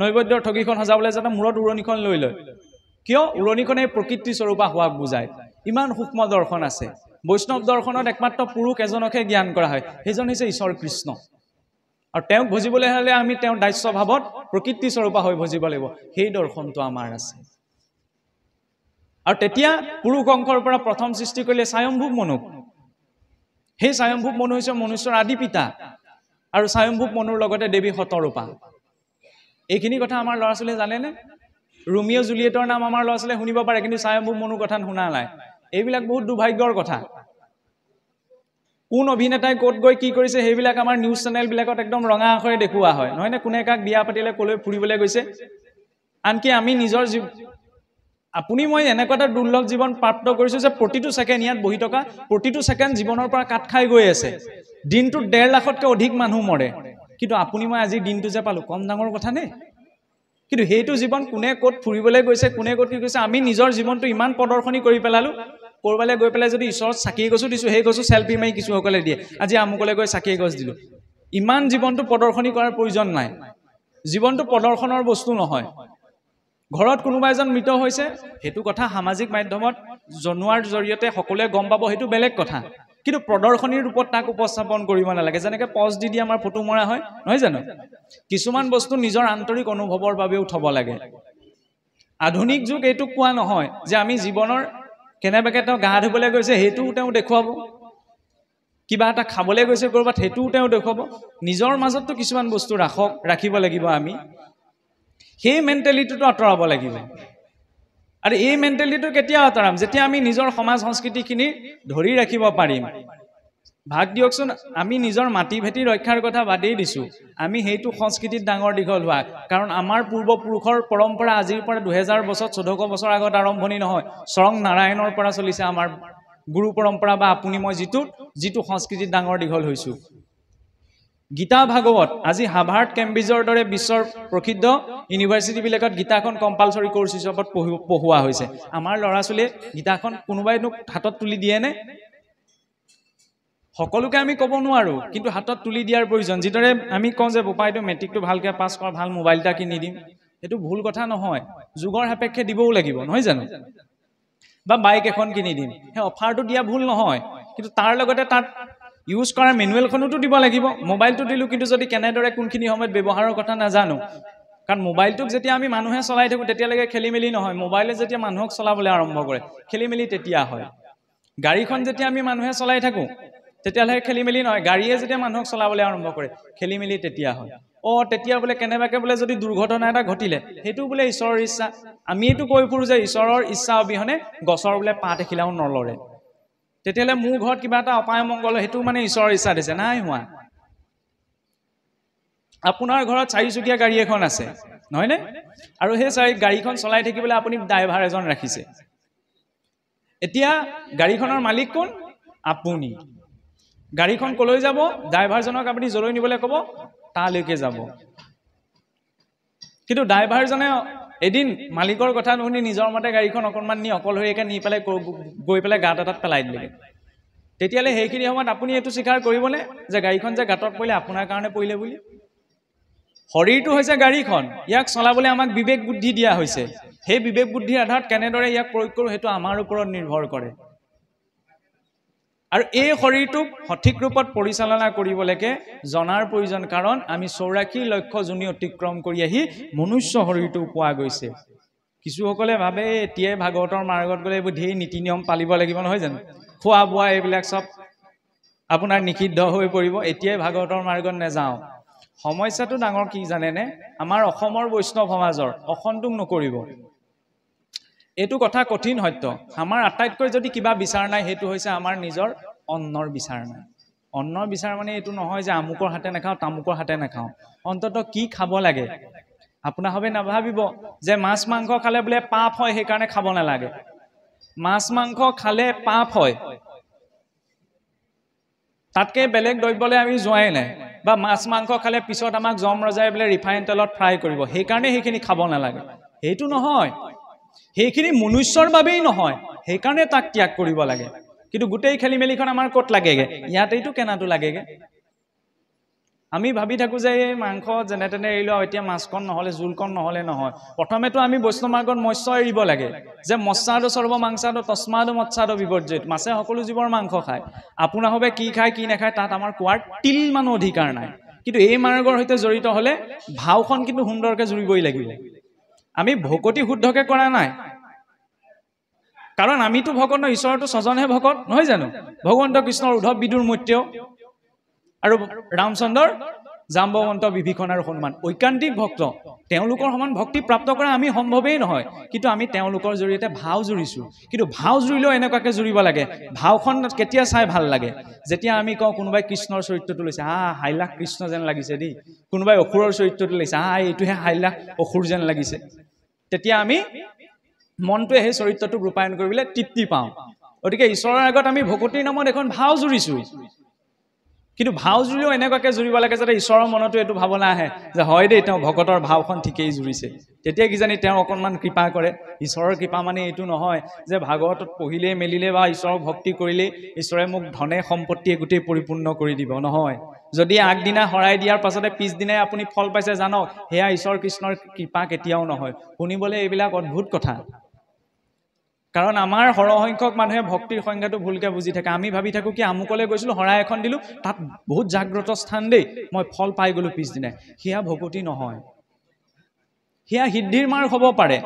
নৈবেদ্যৰ ঠগীখন সজাবলৈ যাতে মূৰত উৰণিখন লৈ লয় কিয় উৰণিখনে প্ৰকৃতি স্বৰূপা হোৱাক বুজায় ইমান সূক্ষ্ম দৰ্শন আছে বৈষ্ণৱ দৰ্শনত একমাত্ৰ পুৰুষ এজনকহে জ্ঞান কৰা হয় সেইজন হৈছে ঈশ্বৰ কৃষ্ণ আৰু তেওঁক ভজিবলৈ হলে আমি তেওঁৰ দাস্য ভাৱত প্ৰকৃতি স্বৰূপা হৈ ভজিব লাগিব সেই দৰ্শনটো আমাৰ আছে আৰু তেতিয়া পুৰুষ অংশৰ পৰা প্ৰথম সৃষ্টি কৰিলে স্বয়ম্ভুৱ মনুক সেই স্বয়ম্ভুৱ মনু হৈছে মনুষ্যৰ আদি পিতা আৰু স্বয়ম্ভুৱ মনুৰ লগতে দেৱী শতৰূপা এইখিনি কথা আমাৰ ল'ৰা ছোৱালীয়ে জানেনে ৰোমিও জুলিয়েটৰ নাম আমাৰ ল'ৰা ছোৱালীয়ে শুনিব পাৰে কিন্তু স্বয়ম্ভুৱ মনুৰ কথা শুনা নাই এইবিলাক বহুত দুৰ্ভাগ্যৰ কথা কোন অভিনেতাই ক'ত গৈ কি কৰিছে সেইবিলাক আমাৰ নিউজ চেনেল বিলাকত একদম ৰঙা আখৰে দেখুওৱা হয় নহয় নে কোনে কাক বিয়া পাতিলে কলৈ ফুৰিবলৈ গৈছে আনকি আমি নিজৰ আপুনি মই এনেকুৱা এটা দুৰ্লভ জীৱন প্ৰাপ্ত কৰিছো যে প্ৰতিটো ছেকেণ্ড ইয়াত বহি থকা প্ৰতিটো ছেকেণ্ড জীৱনৰ পৰা কাট খাই গৈ আছে দিনটোত 1.5 লাখতকৈ অধিক মানুহ মৰে কিন্তু আপুনি মই আজি দিনটো যে পালো কম ডাঙৰ কথা নে কিন্তু সেইটো জীৱন কোনে ক'ত ফুৰিবলৈ গৈছে কোনে ক'ত কি কৰিছে আমি নিজৰ জীৱনটো ইমান প্ৰদৰ্শনী কৰি পেলালো কৰবালে গৈ পেলাই যদি ঈশ্বৰত চাকি গছু দিছো সেই গছু সেলফি মাৰি কিছু সকলে দিয়ে আজি আমুকলে গৈ চাকি গছ দিলো ইমান জীৱনটো প্ৰদৰ্শনী কৰাৰ প্ৰয়োজন নাই জীৱনটো প্ৰদৰ্শনৰ বস্তু নহয় ঘৰত কোনোবা এজন মৃত হৈছে হেতু কথা সামাজিক মাধ্যমত জনোৱাৰ জৰিয়তে সকলোৱে গম পাব হেতু বেলেগ কথা কিন্তু প্ৰদৰ্শনীৰ ৰূপত তাক উপস্থাপন কৰিব নালাগে যেনেকৈ পজ দি আমাৰ ফটো মৰা হয় নহয় জানো কিছুমান বস্তু নিজৰ আন্তৰিক অনুভৱৰ বাবেও থব লাগে আধুনিক যুগ এইটো কোৱা নহয় যে আমি জীৱনৰ কেনেবাকে তেওঁ গা ধুবলৈ গৈছে হেতুও তেওঁ দেখুৱাব কিবা এটা খাবলৈ গৈছে কৰবাত হেতুও তেওঁ দেখুৱাব নিজৰ মাজতো কিছুমান বস্তু ৰাখিব লাগিব আমি সেই মেন্টালিটিটো আঁতৰাব লাগিব আৰু এই মেন্টালিটিটো কেতিয়া আঁতৰাম যেতিয়া আমি নিজৰ সমাজ সংস্কৃতিখিনি ধৰি ৰাখিব পাৰিম ভাগ দিয়কচোন আমি নিজৰ মাটি ভেটি ৰক্ষাৰ কথা বাদেই দিছো আমি সেইটো সংস্কৃতিত ডাঙৰ দীঘল হোৱা কাৰণ আমাৰ পূৰ্বপুৰুষৰ পৰম্পৰা আজিৰ পৰা 2000 বছৰ 1400 বছৰ আগত আৰম্ভণি নহয় স্বয়ং নাৰায়ণৰ পৰা চলিছে আমাৰ গুৰু পৰম্পৰা বা আপুনি মই যিটো সংস্কৃতিত ডাঙৰ দীঘল হৈছো গীতা ভাগৱত আজি হাৰ্ভাৰ্ড কেম্ব্ৰিজৰ দৰে বিশ্বৰ প্ৰসিদ্ধ ইউনিভাৰ্চিটি বিলাকত গীতাখন কম্পালসৰি কোৰ্স হিচাপত পঢ়ুৱা হৈছে আমাৰ ল'ৰা ছোৱালীয়ে গীতাখন কোনোবাইনো হাতত তুলি দিয়ে নে সকলোকে আমি ক'ব নোৱাৰো কিন্তু হাতত তুলি দিয়াৰ প্ৰয়োজন যিদৰে আমি কওঁ যে বোপাইটো মেট্ৰিকটো ভালকে পাছ কৰ ভাল মোবাইল এটা কিনি দিম সেইটো ভুল কথা নহয় যুগৰ সাপেক্ষে দিবও লাগিব নহয় জানো বা বাইক এখন কিনি দিম সেই অফাৰটো দিয়া ভুল নহয় কিন্তু তাৰ লগতে তাত ইউজ কৰা মেনুৱেলখনতো দিব লাগিব মোবাইলটো দিলো কিন্তু যদি কেনেদৰে কোনখিনি সময়ত ব্যৱহাৰৰ কথা নাজানো কাৰণ মোবাইলটোক যেতিয়া আমি মানুহে চলাই থাকো তেতিয়ালৈকে খেলিমেলি নহয় মোবাইলে যেতিয়া মানুহক চলাবলৈ আৰম্ভ কৰে খেলিমেলি তেতিয়া হয় গাড়ীখন যেতিয়া আমি মানুহে চলাই থাকো তেতিয়ালৈকে খেলিমেলি নহয় গাড়ীয়ে যেতিয়া মানুহক চলাবলৈ আৰম্ভ কৰে খেলিমেলি তেতিয়া হয় তেতিয়া বোলে কেনেবাকে বোলে যদি দুৰ্ঘটনা এটা ঘটিলে সেইটো বোলে ঈশ্বৰৰ ইচ্ছা আমি এইটো কৈ ফুৰো যে ঈশ্বৰৰ ইচ্ছা অবিহনে গছৰ বোলে পাত এখিলাও নলৰে তেতিয়ালে মোৰ ঘৰত কিবা এটা অপায় মংগল হেতু মানে ঈশ্বৰৰ ইচ্ছা দিছে নাই হোৱা আপোনাৰ ঘৰত 4-চকীয়া গাড়ী এখন আছে নহয় নে আৰু সেই গাড়ীখন চলাই থাকিবলৈ আপুনি ড্ৰাইভাৰ এজন ৰাখিছে এতিয়া গাড়ীখনৰ মালিক কোন আপুনি গাড়ীখন কলৈ যাব ড্ৰাইভাৰজনক আপুনি জলৈ নিবলৈ ক'ব তালৈকে যাব কিন্তু ড্ৰাইভাৰজনে এদিন মালিকৰ কথা নুশুনি নিজৰ মতে গাড়ীখন অকনমান নি অকলহৰীয়াকৈ নি পেলাই গৈ পেলাই গাঁত এটাত পেলাই দিলে তেতিয়ালে সেইখিনি সময়ত আপুনি এটো স্বীকাৰ কৰিবনে যে গাড়ীখন যে গাঁতত পৰিলে আপোনাৰ কাৰণে পৰিলে বুলি শৰীৰটো হৈছে গাড়ীখন ইয়াক চলাবলৈ আমাক বিবেক বুদ্ধি দিয়া হৈছে সেই বিবেক বুদ্ধিৰ আধাৰত কেনেদৰে ইয়াক প্ৰয়োগ কৰো হেতু আমাৰ ওপৰত নিৰ্ভৰ কৰে আৰু এই শৰীৰটোক সঠিক ৰূপত পৰিচালনা কৰিবলৈকে জনাৰ প্ৰয়োজন কাৰণ আমি 84 লক্ষ জুনি অতিক্ৰম কৰি আহি মনুষ্য শৰীৰটো পোৱা গৈছে কিছু সকলে ভাবে এতিয়াই ভাগৱতৰ মাৰ্গত গলে এইবোৰ ধেৰ নীতি নিয়ম পালিব লাগিব নহয় জানো খোৱা বোৱা এইবিলাক সব আপোনাৰ নিষিদ্ধ হৈ পৰিব এতিয়াই ভাগৱতৰ মাৰ্গত নেযাও সমস্যাটো ডাঙৰ কি জানেনে আমাৰ অসমৰ বৈষ্ণৱ সমাজৰ অসন্তোষ নকৰিব এইটো কথা কঠিন সত্য আমাৰ আটাইতকৈ যদি কিবা বিচাৰ নাই হেতু হৈছে আমাৰ নিজৰ অন্নৰ বিচাৰ নাই অন্নৰ বিচাৰ মানে এইটো নহয় যে আমুকৰ হাতে নাখাও তামুকৰ হাতে নাখাও অন্তত কি খাব লাগে আপোনাৰ হবে নাভাবিব যে মাছ মাংস খালে বোলে পাপ হয় সেই কাৰণে খাব নালাগে মাছ মাংস খালে পাপ হয় তাতকে বেলেগ দ্ৰব্যলে আমি যোৱাই নাই বা মাছ মাংস খালে পিছত আমাক জম ৰজাই বোলে ৰিফাইন তেলত ফ্ৰাই কৰিব সেই কাৰণে সেইখিনি খাব নালাগে এইটো নহয় সেইখিনি মনুষ্যৰ বাবেই নহয় সেই কাৰণে তাক ত্যাগ কৰিব লাগে কিন্তু গোটেই খেলিমেলিখন আমাৰ ক'ত লাগেগে ইয়াতেইটো কেনাটো লাগেগে আমি ভাবি থাকো যে এই মাংস যেনে তেনে এৰিলো এতিয়া মাছকণ নহলে জোলকণ নহলে নহয় প্ৰথমেতো আমি বৈষ্ণৱ মাৰ্গত মৎস্য এৰিব লাগে যে মৎস্যাদো সৰ্ব মাংসাদো তস্মাদো মৎস্যাদো বিবৰ্জিত মাছে সকলো জীৱৰ মাংস খায় আপোনাৰ হবে কি খায় কি নাখায় তাত আমাৰ কোৱাৰ তিল মানো অধিকাৰ নাই কিন্তু এই মাৰ্গৰ সৈতে জড়িত হলে ভাওখন কিন্তু সুন্দৰকে জুৰিবই লাগিব আমি ভকতি শুদ্ধকে কৰা নাই কাৰণ আমিতো ভকত নহয় ঈশ্বৰটো ছজনহে ভকত নহয় জানো ভগৱন্ত কৃষ্ণৰ উদ্ধৱ বিদুৰ মৈত্য আৰু ৰামচন্দ্ৰৰ জাম্বৱন্ত বিভীষণ আৰু হনুমান ঐকান্তিক ভক্ত তেওঁলোকৰ সমান ভক্তি প্ৰাপ্ত কৰা আমি সম্ভৱেই নহয় কিন্তু আমি তেওঁলোকৰ জৰিয়তে ভাও জুৰিছো কিন্তু ভাও জুৰিলেও এনেকুৱাকে জুৰিব লাগে ভাওখন কেতিয়া চাই ভাল লাগে যেতিয়া আমি কওঁ কোনোবাই কৃষ্ণৰ চৰিত্ৰটো লৈছে হাইলাখ কৃষ্ণ যেন লাগিছে দেই কোনোবাই অসুৰৰ চৰিত্ৰটো লৈছে এইটোহে হাইলাখ অসুৰ যেন লাগিছে তেতিয়া আমি মনটোৱে সেই চৰিত্ৰটোক ৰূপায়ণ কৰিবলৈ তৃপ্তি পাওঁ গতিকে ঈশ্বৰৰ আগত আমি ভকতিৰ নামত এখন ভাও জুৰিছো কিন্তু ভাও জুৰিলেও এনেকুৱাকে জুৰিব লাগে যাতে ঈশ্বৰৰ মনতো এইটো ভাৱনা আহে যে হয় দেই তেওঁ ভকতৰ ভাওখন ঠিকেই জুৰিছে তেতিয়া কিজানি তেওঁ অকণমান কৃপা কৰে ঈশ্বৰৰ কৃপা মানে এইটো নহয় যে ভাগৱতত পঢ়িলে মেলিলে বা ঈশ্বৰক ভক্তি কৰিলে ঈশ্বৰে মোক ধনে সম্পত্তিয়ে গোটেই পৰিপূৰ্ণ কৰি দিব নহয় যদি আগদিনা হৰাই দিয়াৰ পাছতে পিছদিনাই আপুনি ফল পাইছে জানক সেয়া ঈশ্বৰ কৃষ্ণৰ কৃপা কেতিয়াও নহয় শুনিবলৈ এইবিলাক অদ্ভুত কথা কাৰণ আমাৰ সৰহসংখ্যক মানুহে ভক্তিৰ সংজ্ঞাটো ভুলকে বুজি থাকে আমি ভাবি থাকো কি আমুকলে গৈছিলো হৰাই এখন দিলো তাত বহুত জাগ্ৰত স্থান দেই মই ফল পাই গলো পিছদিনাই সেয়া ভকতি নহয় সেয়া সিদ্ধিৰ মাৰ্গ হ'ব পাৰে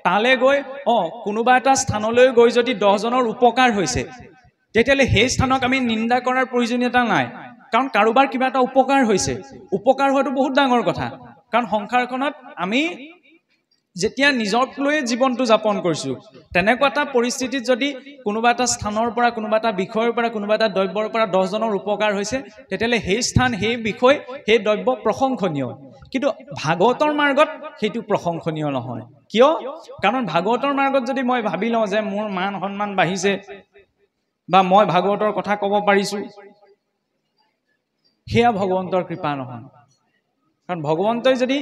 তালে গৈ কোনোবা এটা স্থানলৈ গৈ যদি 10 জনৰ উপকাৰ হৈছে তেতিয়ালে সেই স্থানক আমি নিন্দা কৰাৰ প্ৰয়োজনীয়তা নাই কাৰণ কাৰোবাৰ কিবা এটা উপকাৰ হৈছে উপকাৰ হোৱাটো বহুত ডাঙৰ কথা কাৰণ সংসাৰখনত আমি যেতিয়া নিজক লৈ জীৱনটো যাপন কৰিছো তেনেকুৱা এটা পৰিস্থিতিত যদি কোনোবা এটা স্থানৰ পৰা কোনোবা এটা বিষয়ৰ পৰা কোনোবা এটা দ্ৰব্যৰ পৰা 10 জনৰ উপকাৰ হৈছে তেতিয়ালে সেই স্থান সেই বিষয় সেই দ্ৰব্য প্ৰশংসনীয় কিন্তু ভাগৱতৰ মাৰ্গত সেইটো প্ৰশংসনীয় নহয় কিয় কাৰণ ভাগৱতৰ মাৰ্গত যদি মই ভাবি লওঁ যে মোৰ মান সন্মান বাঢ়িছে বা মই ভাগৱতৰ কথা ক'ব পাৰিছো সেয়া ভগৱন্তৰ কৃপা নহয় কাৰণ ভগৱন্তই যদি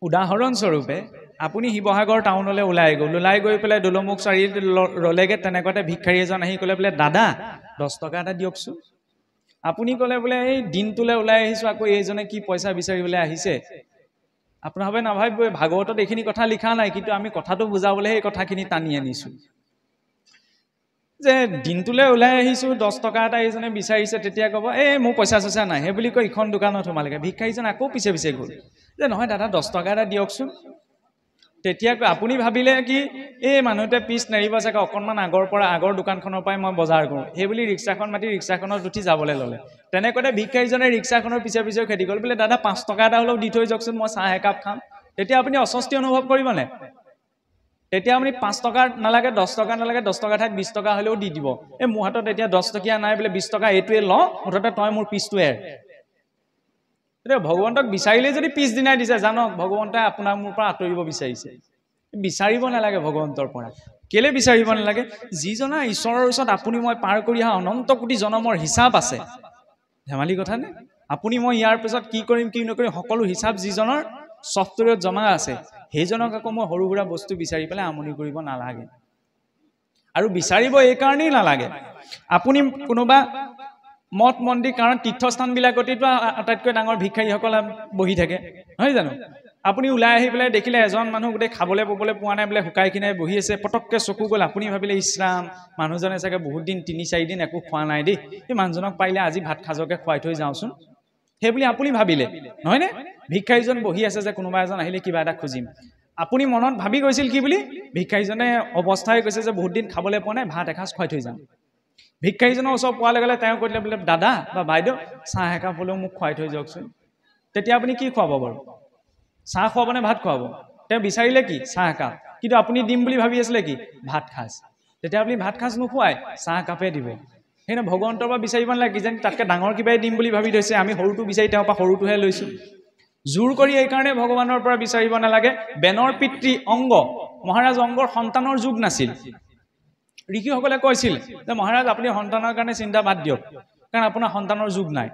উদাহৰণ স্বৰূপে আপুনি শিৱসাগৰ টাউনলৈ ওলাই গৈ পেলাই দলমুখ চাৰিআলিত ৰলেগে তেনেকুৱাতে ভিক্ষাৰী এজন আহি ক'লে বোলে দাদা 10 টকা এটা দিয়কচোন আপুনি ক'লে বোলে এই দিনটোলৈ ওলাই আহিছো আকৌ এইজনে কি পইচা বিচাৰিবলৈ আহিছে আপোনাৰ ভাবে নাভাবিব ভাগৱতত এইখিনি কথা লিখা নাই কিন্তু আমি কথাটো বুজাবলৈ এই কথাখিনি টানি আনিছো যে দিনটোলৈ ওলাই আহিছো 10 টকা এটা এইজনে বিচাৰিছে তেতিয়া ক'ব মোৰ পইচা চইচা নাই সেই বুলি কৈ ইখন দোকানত সোমালেগে ভিক্ষাৰীজন আকৌ পিছে গ'ল যে নহয় দাদা 10 টকা এটা দিয়কচোন তেতিয়া আপুনি ভাবিলে কি এই মানুহতে পিছ নেৰিব চাগে অকণমান আগৰ দোকানখনৰ পৰাই মই বজাৰ কৰোঁ সেই বুলি ৰিক্সাখন মাতি ৰিক্সাখনত উঠি যাবলৈ ল'লে তেনেকুৱাতে ভিক্ষাৰীজনে ৰিক্সাখনৰ পিছে খেদি গ'ল বোলে দাদা 5 টকা এটা হ'লেও দি থৈ যাওকচোন মই চাহ একাপ খাম তেতিয়া আপুনি অস্বস্তি অনুভৱ কৰিবনে তেতিয়া আপুনি 5 টকা নালাগে 10 টকা নালাগে 10 টকা ঠাইত 20 টকা হ'লেও দি দিব মোৰ হাতত এতিয়া 10 টকীয়া নাই বোলে 20 টকা এইটোৱে লওঁ মুঠতে তই মোৰ পিছটো এৰ ভগৱন্তক বিচাৰিলে যদি পিছদিনাই দিছে জানক ভগৱন্তই আপোনাক মোৰ পৰা আঁতৰিব বিচাৰিছে বিচাৰিব নালাগে ভগৱন্তৰ পৰা কেলে বিচাৰিব নালাগে যিজনা ঈশ্বৰৰ ওচৰত আপুনি মই পাৰ কৰি অহা অনন্ত কোটি জনমৰ হিচাপ আছে ধেমালি কথা নে আপুনি মই ইয়াৰ পিছত কি কৰিম কি নকৰিম সকলো হিচাপ যিজনৰ ছফ্টৱেৰত জমা আছে সেইজনক আকৌ মই সৰু সুৰা বস্তু বিচাৰি পেলাই আমনি কৰিব নালাগে আৰু বিচাৰিব এই কাৰণেই নালাগে আপুনি কোনোবা মঠ মন্দিৰ কাৰণ তীৰ্থস্থানবিলাকতেতো আটাইতকৈ ডাঙৰ ভিক্ষাৰীসকল বহি থাকে নহয় জানো আপুনি ওলাই আহি পেলাই দেখিলে এজন মানুহ গোটেই খাবলৈ ববলৈ পোৱা নাই বোলে শুকাই কিনাই বহি আছে পটককে চকু গ'ল আপুনি ভাবিলে ইছৰাম মানুহজনে চাগে বহুত দিন 3-4 দিন একো খোৱা নাই দেই এই মানুহজনক পাৰিলে আজি ভাত খাজকে খুৱাই থৈ যাওঁচোন সেই বুলি আপুনি ভাবিলে নহয়নে ভিক্ষাৰীজন বহি আছে যে কোনোবা এজন আহিলে কিবা এটা খুজিম আপুনি মনত ভাবি গৈছিল কি বুলি ভিক্ষাৰীজনে অৱস্থাই কৈছে যে বহুত দিন খাবলৈ পোৱা নাই ভাত এসাঁজ খুৱাই থৈ যাম ভিক্ষাৰীজনৰ ওচৰত পোৱাৰ লগে লগে তেওঁ কৈলে বোলে দাদা বা বাইদেউ চাহ একাপ হ'লেও মোক খুৱাই থৈ যাওকচোন তেতিয়া আপুনি কি খুৱাব বাৰু চাহ খুৱাবনে ভাত খুৱাব তেওঁ বিচাৰিলে কি চাহ একাপ কিন্তু আপুনি দিম বুলি ভাবি আছিলে কি ভাত খাজ তেতিয়া আপুনি ভাত খাজ নোখুৱাই চাহ একাপে দিব সেইনে ভগৱন্তৰ পৰা বিচাৰিব নালাগে কিজানি তাতকৈ ডাঙৰ কিবাই দিম বুলি ভাবি থৈছে আমি সৰুটো বিচাৰি তেওঁৰ পৰা সৰুটোহে লৈছোঁ জোৰ কৰি এইকাৰণে ভগৱানৰ পৰা বিচাৰিব নালাগে বেনৰ পিতৃ অংগ মহাৰাজ অংগৰ সন্তানৰ যুগ নাছিল ঋষিসকলে কৈছিল যে মহাৰাজ আপুনি সন্তানৰ কাৰণে চিন্তা বাদ দিয়ক কাৰণ আপোনাৰ সন্তানৰ যুগ নাই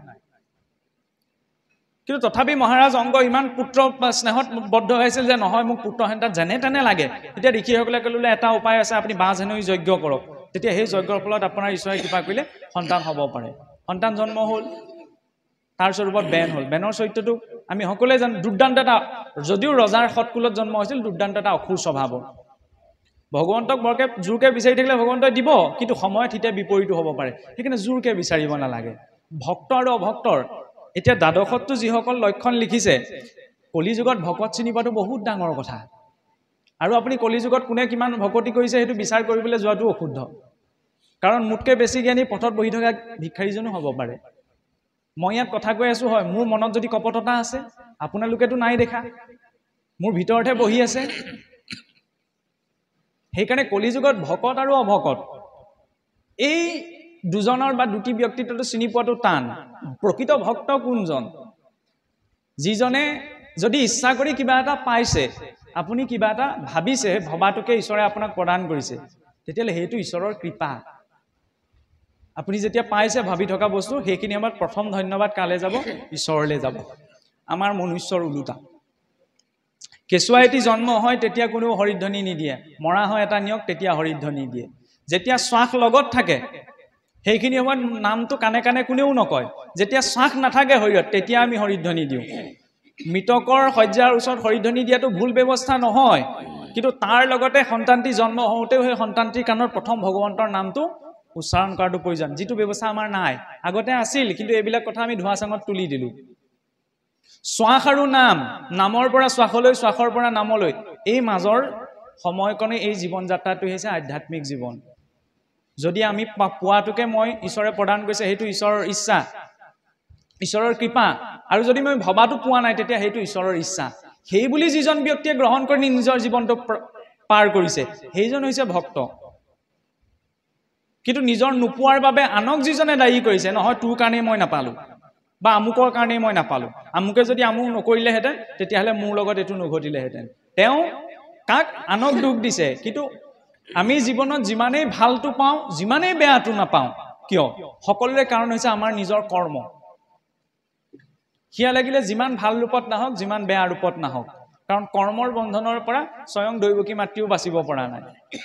কিন্তু তথাপি মহাৰাজ অংগ ইমান পুত্ৰ স্নেহত বদ্ধ হৈছিল যে নহয় মোক পুত্ৰ সন্তান যেনে তেনে লাগে তেতিয়া ঋষিসকলে ক'লে এটা উপায় আছে আপুনি বাঁহ জেনুই যজ্ঞ কৰক তেতিয়া সেই যজ্ঞৰ ফলত আপোনাৰ ঈশ্বৰে কৃপা কৰিলে সন্তান হ'ব পাৰে সন্তান জন্ম হ'ল তাৰ স্বৰূপত বেন হ'ল বেনৰ চৰিত্ৰটো আমি সকলোৱে জানো দুৰ্দান্ত এটা যদিও ৰজাৰ সৎকুলত জন্ম হৈছিল দুৰ্দান্ত এটা অসুৰ স্বভাৱৰ ভগৱন্তক বৰকে জোৰকে বিচাৰি থাকিলে ভগৱন্তই দিব কিন্তু সময়ত হিতে বিপৰীত হ'ব পাৰে সেইকাৰণে জোৰকে বিচাৰিব নালাগে ভক্ত আৰু অভক্তৰ এতিয়া দ্বাদশতটো যিসকল লক্ষণ লিখিছে কলিযুগত ভকত চিনি পোৱাটো বহুত ডাঙৰ কথা আৰু আপুনি কলিযুগত কোনে কিমান ভকতি কৰিছে সেইটো বিচাৰ কৰিবলৈ যোৱাটো অশুদ্ধ কাৰণ মোতকৈ বেছি জ্ঞানী পথত বহি থকা ভিক্ষাৰীজনো হ'ব পাৰে মই ইয়াত কথা কৈ আছো হয় মোৰ মনত যদি কপটতা আছে আপোনালোকেতো নাই দেখা মোৰ ভিতৰতে বহি আছে সেইকাৰণে কলিযুগত ভকত আৰু অভকত এই দুজনৰ বা দুটি ব্যক্তিত্বটো চিনি পোৱাটো টান প্ৰকৃত ভক্ত কোনজন যিজনে যদি ইচ্ছা কৰি কিবা এটা পাইছে আপুনি কিবা এটা ভাবিছে ভবাটোকে ঈশ্বৰে আপোনাক প্ৰদান কৰিছে তেতিয়ালে সেইটো ঈশ্বৰৰ কৃপা আপুনি যেতিয়া পাইছে ভাবি থকা বস্তু সেইখিনি আমাৰ প্ৰথম ধন্যবাদ কালে যাব ঈশ্বৰলৈ যাব আমাৰ মনুষ্যৰ উলুটা কেঁচুৱা এটি জন্ম হয় তেতিয়া কোনো হৰিধ্বনি নিদিয়ে মৰা হয় এটা নিয়ক তেতিয়া হৰিধ্বনি দিয়ে যেতিয়া শ্বাস লগত থাকে সেইখিনি সময়ত নামটো কানে কানে কোনেও নকয় যেতিয়া শ্বাস নাথাকে শৰীৰত তেতিয়া আমি হৰিধ্বনি দিওঁ মৃতকৰ শয্যাৰ ওচৰত হৰিধ্বনি দিয়াটো ভুল ব্যৱস্থা নহয় কিন্তু তাৰ লগতে সন্তানটি জন্ম হওঁতেও সেই সন্তানটিৰ কাণত প্ৰথম ভগৱন্তৰ নামটো উচ্চাৰণ কৰাটো প্ৰয়োজন যিটো ব্যৱস্থা আমাৰ নাই আগতে আছিল কিন্তু এইবিলাক কথা আমি ধোঁৱা চাঙত তুলি দিলো শ্বাস আৰু নামৰ পৰা শ্বাসলৈ শ্বাসৰ পৰা নামলৈ এই মাজৰ সময়কণে এই জীৱন যাত্ৰাটো হৈছে আধ্যাত্মিক জীৱন যদি আমি পোৱাটোকে মই ঈশ্বৰে প্ৰদান কৰিছে সেইটো ঈশ্বৰৰ ইচ্ছা ঈশ্বৰৰ কৃপা আৰু যদি মই ভবাটো পোৱা নাই তেতিয়া সেইটো ঈশ্বৰৰ ইচ্ছা সেই বুলি যিজন ব্যক্তিয়ে গ্ৰহণ কৰি নিজৰ জীৱনটো পাৰ কৰিছে সেইজন হৈছে ভক্ত কিন্তু নিজৰ নোপোৱাৰ বাবে আনক যিজনে দায়ী কৰিছে নহয় তোৰ কাৰণে মই নাপালো বা আমুকৰ কাৰণে মই নাপালো আমুকে যদি আমুক নকৰিলেহেঁতেন তেতিয়াহ'লে মোৰ লগত এইটো নঘটিলেহেঁতেন তেওঁ কাক আনক দুখ দিছে কিন্তু আমি জীৱনত যিমানেই ভালটো পাওঁ যিমানেই বেয়াটো নাপাওঁ কিয় সকলোৰে কাৰণ হৈছে আমাৰ নিজৰ কৰ্ম হিয়া লাগিলে যিমান ভাল ৰূপত নাহক যিমান বেয়া ৰূপত নাহক কাৰণ কৰ্মৰ বন্ধনৰ পৰা স্বয়ং দৈৱকী মাতৃও বাচিব পৰা নাই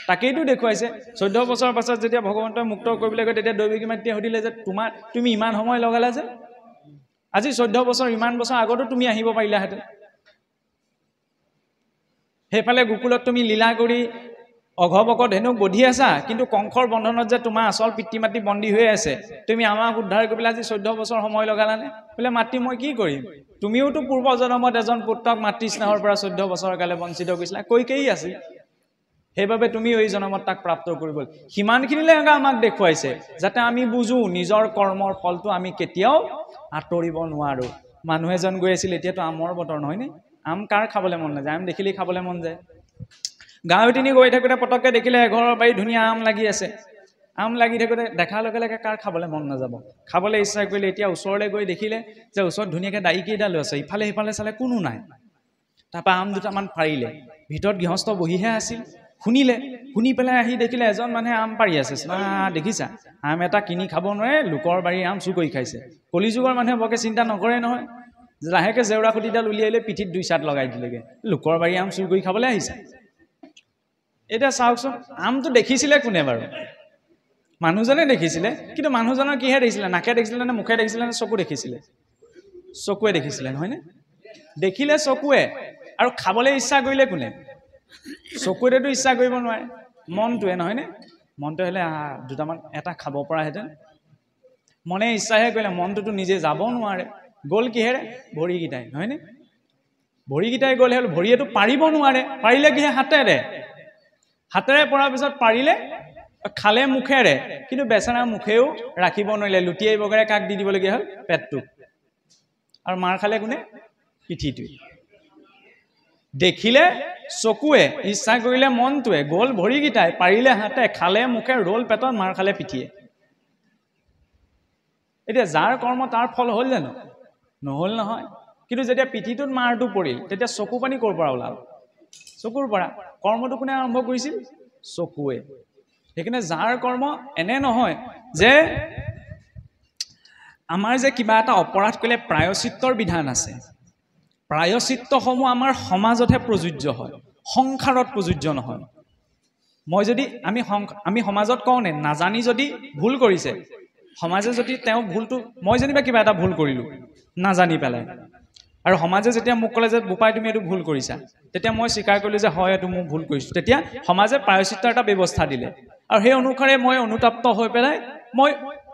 তাকেইতো দেখুৱাইছে 14 বছৰৰ পাছত যেতিয়া ভগৱন্তই মুক্ত কৰিবলৈ গৈ তেতিয়া দৈৱকী মাতৃয়ে সুধিলে যে তুমি ইমান সময় লগালা যে আজি 14 বছৰ ইমান বছৰ আগতো তুমি আহিব পাৰিলাহেঁতেন সেইফালে গোকুলত তুমি লীলা কৰি অঘবক ধেনুক বধি আছা কিন্তু কংসৰ বন্ধনত যে তোমাৰ আচল পিতৃ মাতৃ বন্দী হৈ আছে তুমি আমাক উদ্ধাৰ কৰিবলৈ আজি 14 বছৰ সময় লগালানে বোলে মাতৃ মই কি কৰিম তুমিওতো পূৰ্ব জন্মত এজন পুত্ৰক মাতৃ স্নেহৰ পৰা 14 বছৰ কালে বঞ্চিত কৰিছিলা কৈকেয়ী আছিল সেইবাবে তুমি এই জন্মত তাক প্ৰাপ্ত কৰিব সিমানখিনিলে আমাক দেখুৱাইছে যাতে আমি বুজো নিজৰ কৰ্মৰ ফলটো আমি কেতিয়াও আঁতৰিব নোৱাৰো মানুহ এজন গৈ আছিল এতিয়াতো আমৰ বতৰ নহয় নে আম কাৰ খাবলৈ মন নাযায় আম দেখিলেই খাবলৈ মন যায় গাঁৱতিনি গৈ থাকোঁতে পটককে দেখিলে এঘৰৰ বাৰী ধুনীয়া আম লাগি আছে আম লাগি থাকোঁতে দেখাৰ লগে লগে কাৰ খাবলৈ মন নাযাব খাবলৈ ইচ্ছা কৰিলে এতিয়া ওচৰলৈ গৈ দেখিলে যে ওচৰত ধুনীয়াকৈ দাই কেইডাল আছে ইফালে সিফালে চালে কোনো নাই তাৰপৰা আম দুটামান পাৰিলে ভিতৰত গৃহস্থ বহিহে আছিল শুনি পেলাই আহি দেখিলে এজন মানুহে আম পাৰি আছে দেখিছা আম এটা কিনি খাব নোৱাৰে লোকৰ বাৰীৰ আম চুৰ কৰি খাইছে কলিযুগৰ মানুহে বৰকে চিন্তা নকৰে নহয় লাহেকে জেউৰা খুঁটিডাল উলিয়াই লৈ পিঠিত 2 চাট লগাই দিলেগে লোকৰ বাৰীৰ আম চুৰ কৰি খাবলৈ আহিছে এতিয়া চাওকচোন আমটো দেখিছিলে কোনে বাৰু মানুহজনে দেখিছিলে কিন্তু মানুহজনৰ কিহে দেখিছিলে নাকে দেখিছিলে নে মুখে দেখিছিলে নে চকু দেখিছিলে চকুৱে দেখিছিলে নহয়নে দেখিলে চকুৱে আৰু খাবলৈ ইচ্ছা কৰিলে কোনে চকুৱেতো ইচ্ছা কৰিব নোৱাৰে মনটোৱে নহয়নে মনটো হ'লে দুটামান এটা খাব পৰাহেঁতেন মনে ইচ্ছাহে কৰিলে মনটোতো নিজে যাব নোৱাৰে গ'ল কিহেৰে ভৰিকেইটাই নহয়নে ভৰিকেইটাই গ'ল হ'ল ভৰিয়েতো পাৰিব নোৱাৰে পাৰিলে কিহে হাতেৰে পৰাৰ পিছত পাৰিলে খালে মুখেৰে কিন্তু বেচেৰা মুখেও ৰাখিব নোৱাৰিলে লুটিয়াই বগেৰে কাক দি দিবলগীয়া হ'ল পেটটো আৰু মাৰ খালে কোনে পিঠিটো দেখিলে চকুৱে ইচ্ছা কৰিলে মনটোৱে গ'ল ভৰিকেইটাই পাৰিলে হাতে খালে মুখে ৰ'ল পেটত মাৰ খালে পিঠিয়ে এতিয়া যাৰ কৰ্ম তাৰ ফল হ'ল জানো নহ'ল নহয় কিন্তু যেতিয়া পিঠিটোত মাৰটো পৰিল তেতিয়া চকু পানী ক'ৰ পৰা ওলাল চকুৰ পৰা কৰ্মটো কোনে আৰম্ভ কৰিছিল চকুৱে সেইকাৰণে যাৰ কৰ্ম এনে নহয় যে আমাৰ যে কিবা এটা অপৰাধ কৰিলে প্ৰায়শ্চিত্তৰ বিধান আছে প্ৰায়শ্চিত্তসমূহ আমাৰ সমাজতহে প্ৰযোজ্য হয় সংসাৰত প্ৰযোজ্য নহয় মই যদি আমি সমাজত কওঁ নে নাজানি যদি ভুল কৰিছে সমাজে যদি তেওঁ ভুলটো মই যেনিবা কিবা এটা ভুল কৰিলোঁ নাজানি পেলাই আৰু সমাজে যেতিয়া মোক ক'লে যে বোপাই তুমি এইটো ভুল কৰিছা তেতিয়া মই স্বীকাৰ কৰিলোঁ যে হয় এইটো মই ভুল কৰিছোঁ তেতিয়া সমাজে প্ৰায়শ্চিত্তৰ এটা ব্যৱস্থা দিলে আৰু সেই অনুসাৰে মই অনুতপ্ত হৈ পেলাই মই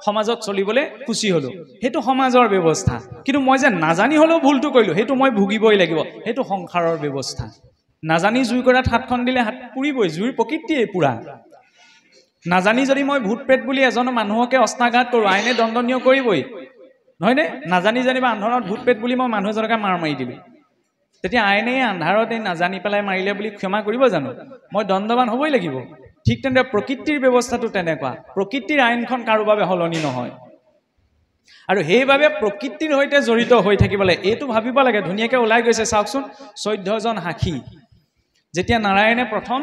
সমাজত চলিবলৈ খুচি হ'লোঁ সেইটো সমাজৰ ব্যৱস্থা কিন্তু মই যে নাজানি হ'লেও ভুলটো কৰিলোঁ সেইটো মই ভুগিবই লাগিব সেইটো সংসাৰৰ ব্যৱস্থা নাজানি জুই কৰাত হাতখন দিলে হাত পুৰিবই জুইৰ প্ৰকৃতিয়ে পুৰা নাজানি যদি মই ভূত প্ৰেত বুলি এজন মানুহকে অস্ত্ৰাঘাত কৰোঁ আইনে দণ্ডনীয় কৰিবই নহয়নে নাজানি জানিবা আন্ধাৰত ভূত প্ৰেত বুলি মই মানুহ এজনকে মাৰ মাৰি দিলোঁ তেতিয়া আইনে আন্ধাৰত এই নাজানি পেলাই মাৰিলে বুলি ক্ষমা কৰিব জানো মই দণ্ডবান হ'বই লাগিব ঠিক তেনেদৰে প্ৰকৃতিৰ ব্যৱস্থাটো তেনেকুৱা প্ৰকৃতিৰ আইনখন কাৰো বাবে সলনি নহয় আৰু সেইবাবে প্ৰকৃতিৰ সৈতে জড়িত হৈ থাকিবলৈ এইটো ভাবিব লাগে ধুনীয়াকৈ ওলাই গৈছে চাওকচোন 14জন সাক্ষী যেতিয়া নাৰায়ণে প্ৰথম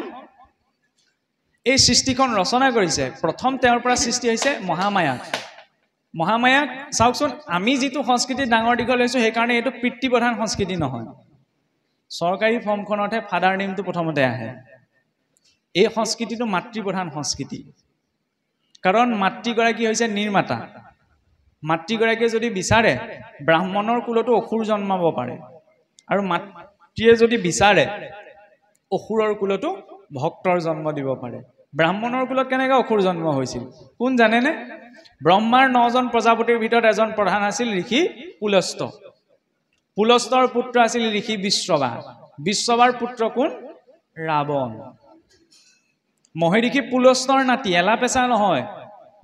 এই সৃষ্টিখন ৰচনা কৰিছে প্ৰথম তেওঁৰ পৰা সৃষ্টি হৈছে মহামায়াক চাওকচোন আমি যিটো সংস্কৃতিত ডাঙৰ দীঘল হৈছোঁ সেইকাৰণে এইটো পিতৃপ্ৰধান সংস্কৃতি নহয় চৰকাৰী ফৰ্মখনতহে ফাদাৰ নেমটো প্ৰথমতে আহে এই সংস্কৃতিটো মাতৃপ্ৰধান সংস্কৃতি কাৰণ মাতৃগৰাকী হৈছে নিৰ্মাতা মাতৃগৰাকীয়ে যদি বিচাৰে ব্ৰাহ্মণৰ কুলতো অসুৰ জন্মাব পাৰে আৰু মাতৃয়ে যদি বিচাৰে অসুৰৰ কুলতো ভক্তৰ জন্ম দিব পাৰে ব্ৰাহ্মণৰ কুলত কেনেকৈ অসুৰ জন্ম হৈছিল কোন জানেনে ব্ৰহ্মাৰ 9জন প্ৰজাপতিৰ ভিতৰত এজন প্ৰধান আছিল ঋষি পুলস্তৰ পুত্ৰ আছিল ঋষি বিশ্ববাৰ পুত্ৰ কোন ৰাৱণ মহেৰিষি পুলস্তৰ নাতি এলা পেচা নহয়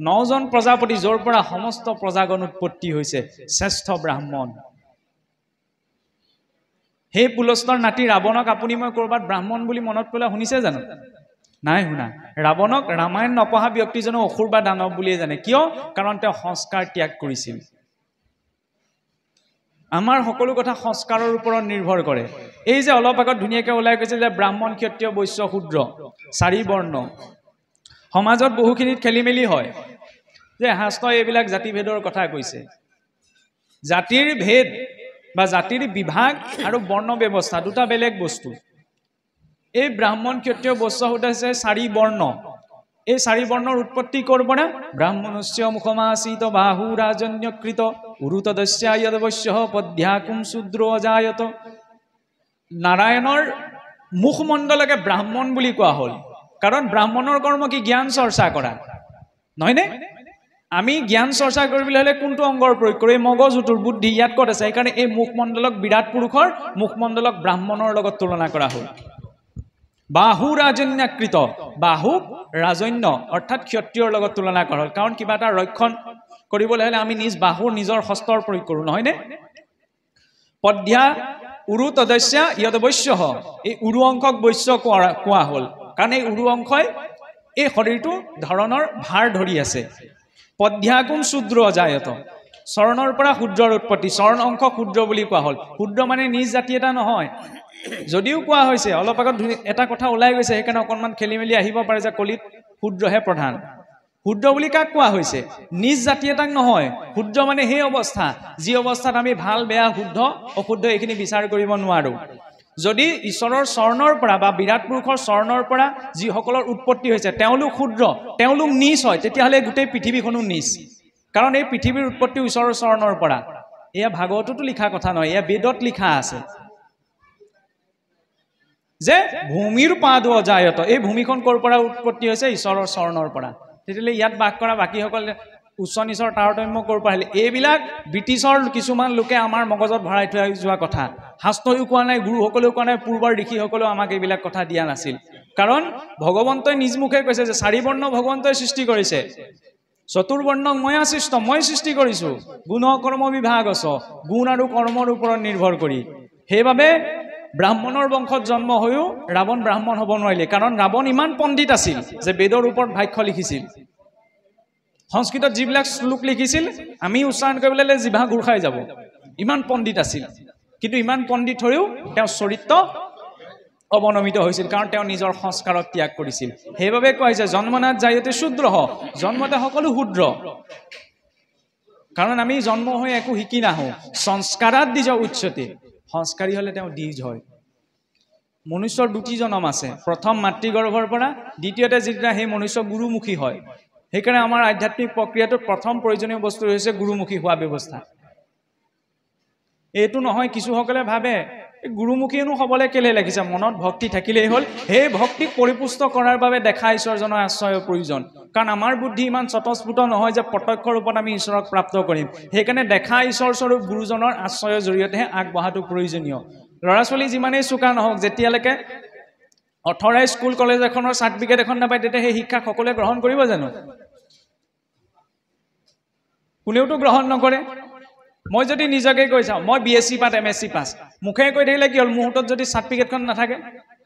9জন প্ৰজাপতি য'ৰ পৰা সমস্ত প্ৰজাগণ উৎপত্তি হৈছে শ্ৰেষ্ঠ ব্ৰাহ্মণ সেই পুলস্তৰ নাতি ৰাৱণক আপুনি মই ক'ৰবাত ব্ৰাহ্মণ বুলি মনত পেলাই শুনিছে জানো নাই শুনা ৰাৱণক ৰামায়ণ নপঢ়া ব্যক্তিজনে অসুৰ বা দানৱ বুলিয়ে জানে কিয় কাৰণ তেওঁ সংস্কাৰ ত্যাগ কৰিছিল আমাৰ সকলো কথা সংস্কাৰৰ ওপৰত নিৰ্ভৰ কৰে এই যে অলপ আগত ধুনীয়াকৈ ওলাই গৈছে যে ব্ৰাহ্মণ ক্ষত্ৰিয় বৈশ্য শূদ্ৰ 4 বৰ্ণ সমাজত বহুখিনিত খেলিমেলি হয় যে শাস্ত্ৰই এইবিলাক জাতিভেদৰ কথা কৈছে জাতিৰ ভেদ বা জাতিৰ বিভাগ আৰু বৰ্ণ ব্যৱস্থা দুটা বেলেগ বস্তু এই ব্ৰাহ্মণ ক্ষত্ৰিয় বৈশ্য শূদ্ৰ হৈছে 4 বৰ্ণ এই 4 বৰ্ণৰ উৎপত্তি ক'ৰ পৰা ব্ৰাহ্মণস্য মুখমাসীত বাহু ৰাজন্যকৃত উৰুতদস্য য়দবশ্যঃ পদ্যাকুম শূদ্ৰো অজায়ত নাৰায়ণৰ মুখমণ্ডলকে ব্ৰাহ্মণ বুলি কোৱা হ'ল কাৰণ ব্ৰাহ্মণৰ কৰ্ম কি জ্ঞান চৰ্চা কৰা নহয়নে আমি জ্ঞান চৰ্চা কৰিবলৈ হ'লে কোনটো অংগৰ প্ৰয়োগ কৰোঁ এই মগজুটোৰ বুদ্ধি ইয়াত ক'ত আছে সেইকাৰণে এই মুখমণ্ডলক বিৰাট পুৰুষৰ মুখমণ্ডলক ব্ৰাহ্মণৰ লগত তুলনা কৰা হ'ল বাহু ৰাজন্যাকৃত বাহু ৰাজন্য অৰ্থাৎ ক্ষত্ৰিয়ৰ লগত তুলনা কৰা হ'ল কাৰণ কিবা এটা ৰক্ষণ কৰিবলৈ হ'লে আমি নিজ বাহুৰ নিজৰ হস্তৰ প্ৰয়োগ কৰোঁ নহয়নে পদ্যা উৰু তদস্য য়দবশ্যঃ এই উৰু অংশক বৈশ্য কোৱা হ'ল কাৰণ এই উৰু অংশই এই শৰীৰটো ধৰণৰ ভাৰ ধৰি আছে পদ্যাকুম শূদ্ৰ অজায়ত চৰণৰ পৰা শূদ্ৰৰ উৎপত্তি চৰণ অংশ শূদ্ৰ বুলি কোৱা হ'ল শূদ্ৰ মানে নিজ জাতি এটা নহয় যদিও কোৱা হৈছে অলপ আগত এটা কথা ওলাই গৈছে সেইকাৰণে অকণমান খেলি মেলি আহিব পাৰে যে কলিত শূদ্ৰহে প্ৰধান শূদ্ৰ বুলি কাক কোৱা হৈছে নিজ জাতি এটাক নহয় শূদ্ৰ মানে সেই অৱস্থা যি অৱস্থাত আমি ভাল বেয়া শুদ্ধ অশুদ্ধ এইখিনি বিচাৰ কৰিব নোৱাৰোঁ যদি ঈশ্বৰৰ চৰণৰ পৰা বা বিৰাট পুৰুষৰ চৰণৰ পৰা যিসকলৰ উৎপত্তি হৈছে তেওঁলোক শূদ্ৰ তেওঁলোক নিজ হয় তেতিয়াহ'লে গোটেই পৃথিৱীখনো নিজ কাৰণ এই পৃথিৱীৰ উৎপত্তি ঈশ্বৰৰ চৰণৰ পৰা এয়া ভাগৱততো লিখা কথা নহয় এয়া বেদত লিখা আছে যে ভূমিৰ পাদ অজায়ত এই ভূমিখন ক'ৰ পৰা উৎপত্তি হৈছে ঈশ্বৰৰ চৰণৰ পৰা তেতিয়াহ'লে ইয়াত বাস কৰা বাকীসকল উচ্চ নিচৰ তাৰতম্য ক'ৰ পৰা আহিলে এইবিলাক ব্ৰিটিছৰ কিছুমান লোকে আমাৰ মগজত ভৰাই থৈ যোৱা কথা শাস্ত্ৰও কোৱা নাই গুৰুসকলেও কোৱা নাই পূৰ্বৰ ঋষিসকলেও আমাক এইবিলাক কথা দিয়া নাছিল কাৰণ ভগৱন্তই নিজ মুখে কৈছে যে 4 বৰ্ণ ভগৱন্তই সৃষ্টি কৰিছে চতুৰ্বৰ্ণক মই সৃষ্টি কৰিছোঁ গুণ কৰ্ম বিভাগ আছে গুণ আৰু কৰ্মৰ ওপৰত নিৰ্ভৰ কৰি সেইবাবে ব্ৰাহ্মণৰ বংশত জন্ম হৈও ৰাৱণ ব্ৰাহ্মণ হ'ব নোৱাৰিলে কাৰণ ৰাৱণ ইমান পণ্ডিত আছিল যে বেদৰ ওপৰত ভাষ্য লিখিছিল সংস্কৃতত যিবিলাক শ্লোক লিখিছিল আমি উচ্চাৰণ কৰিবলৈ জিভা ঘূৰ খাই যাব ইমান পণ্ডিত আছিল কিন্তু ইমান পণ্ডিত হৈও তেওঁ চৰিত্ৰ অৱনমিত হৈছিল কাৰণ তেওঁ নিজৰ সংস্কাৰক ত্যাগ কৰিছিল সেইবাবে কোৱা হৈছে জন্মনাথ জায়তে শূদ্ৰঃ জন্মতে সকলো শূদ্ৰ কাৰণ আমি জন্ম হৈ একো শিকি নাহোঁ সংস্কাৰাত দ্বিজ উচ্চতে সংস্কাৰী হ'লে তেওঁ দ্বিজ হয় মনুষ্যৰ 2টি জন্ম আছে প্ৰথম মাতৃগৰ্ভৰ পৰা দ্বিতীয়তে যেতিয়া সেই মনুষ্য গুৰুমুখী হয় সেইকাৰণে আমাৰ আধ্যাত্মিক প্ৰক্ৰিয়াটোত প্ৰথম প্ৰয়োজনীয় বস্তু হৈছে গুৰুমুখী হোৱা ব্যৱস্থা এইটো নহয় কিছুসকলে ভাবে গুৰুমুখীনো হ'বলৈ কেলে লাগিছে মনত ভক্তি থাকিলেই হ'ল সেই ভক্তিক পৰিপুষ্ট কৰাৰ বাবে দেখা ঈশ্বৰজনৰ আশ্ৰয়ৰ প্ৰয়োজন কাৰণ আমাৰ বুদ্ধি ইমান স্বতঃস্ফূৰ্ত নহয় যে প্ৰত্যক্ষ ৰূপত আমি ঈশ্বৰক প্ৰাপ্ত কৰিম সেইকাৰণে দেখা ঈশ্বৰ স্বৰূপ গুৰুজনৰ আশ্ৰয়ৰ জৰিয়তেহে আগবঢ়াটো প্ৰয়োজনীয় ল'ৰা ছোৱালী যিমানেই চোকা নহওক যেতিয়ালৈকে অথৰাইজ স্কুল কলেজ এখনৰ চাৰ্টিফিকেট এখন নাপায় তেতিয়া সেই শিক্ষা সকলোৱে গ্ৰহণ কৰিব জানো কোনেওতো গ্ৰহণ নকৰে মই যদি নিজকে কৈ চাওঁ মই বিএসসি পাছ এমএসসি পাছ মুখে কৈ থাকিলে কি হ'ল মুহূৰ্তত যদি চাৰ্টিফিকেটখন নাথাকে